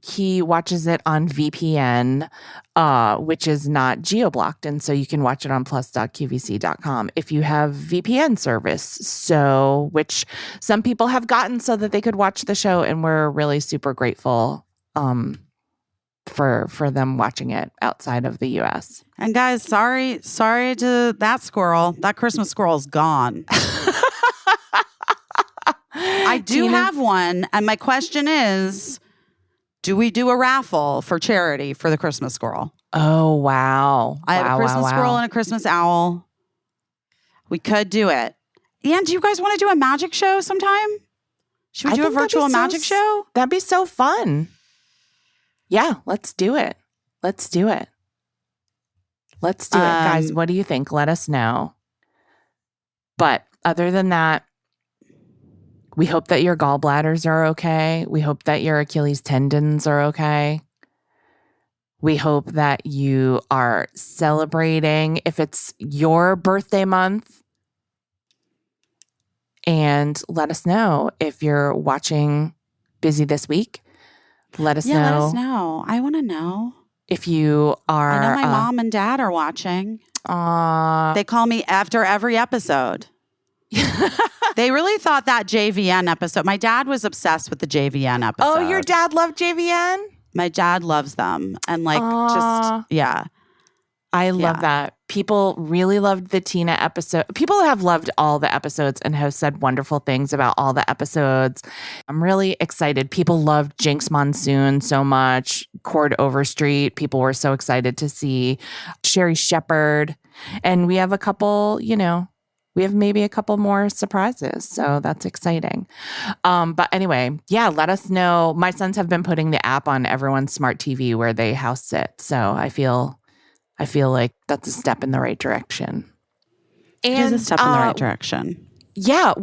he watches it on VPN, which is not geo-blocked. And so you can watch it on plus.qvc.com if you have VPN service. So, which some people have gotten so that they could watch the show. And we're really super grateful for them watching it outside of the US. And guys, sorry to that squirrel. That Christmas squirrel is gone. I do have one. And my question is, do we do a raffle for charity for the Christmas squirrel? Oh, wow. I have a Christmas squirrel and a Christmas owl. We could do it. And do you guys want to do a magic show sometime? Should we do a virtual magic show? That'd be so fun. Yeah, let's do it. Let's do it. Guys. What do you think? Let us know. But other than that, we hope that your gallbladders are okay. We hope that your Achilles tendons are okay. We hope that you are celebrating if it's your birthday month. And let us know if you're watching Busy This Week. Let us know. Let us know. I want to know. If you are... I know my mom and dad are watching. They call me after every episode. They really thought that JVN episode. My dad was obsessed with the JVN episode. Oh, your dad loved JVN? My dad loves them. And I love that. People really loved the Tina episode. People have loved all the episodes and have said wonderful things about all the episodes. I'm really excited. People loved Jinx Monsoon so much. Cord Overstreet. People were so excited to see Sherry Shepherd. And we have a couple, we have maybe a couple more surprises. So that's exciting. But anyway, let us know. My sons have been putting the app on everyone's smart TV where they house sit. So I feel like that's a step in the right direction. And it is a step in the right direction. Yeah,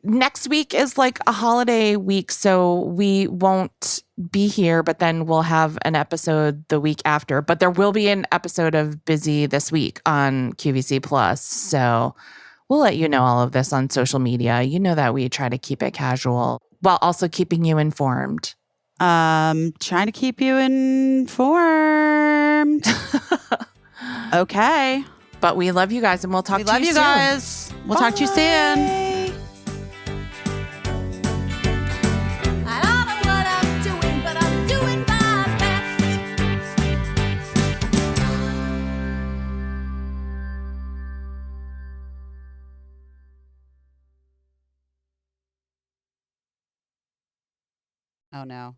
next week is like a holiday week, so we won't be here, but then we'll have an episode the week after. But there will be an episode of Busy This Week on QVC Plus. So we'll let you know all of this on social media. You know that we try to keep it casual while also keeping you informed. Trying to keep you informed. Okay. But we love you guys, and we'll talk to you soon. We love you guys. We'll talk to you soon. I don't know what I'm doing, but I'm doing my best. Oh no.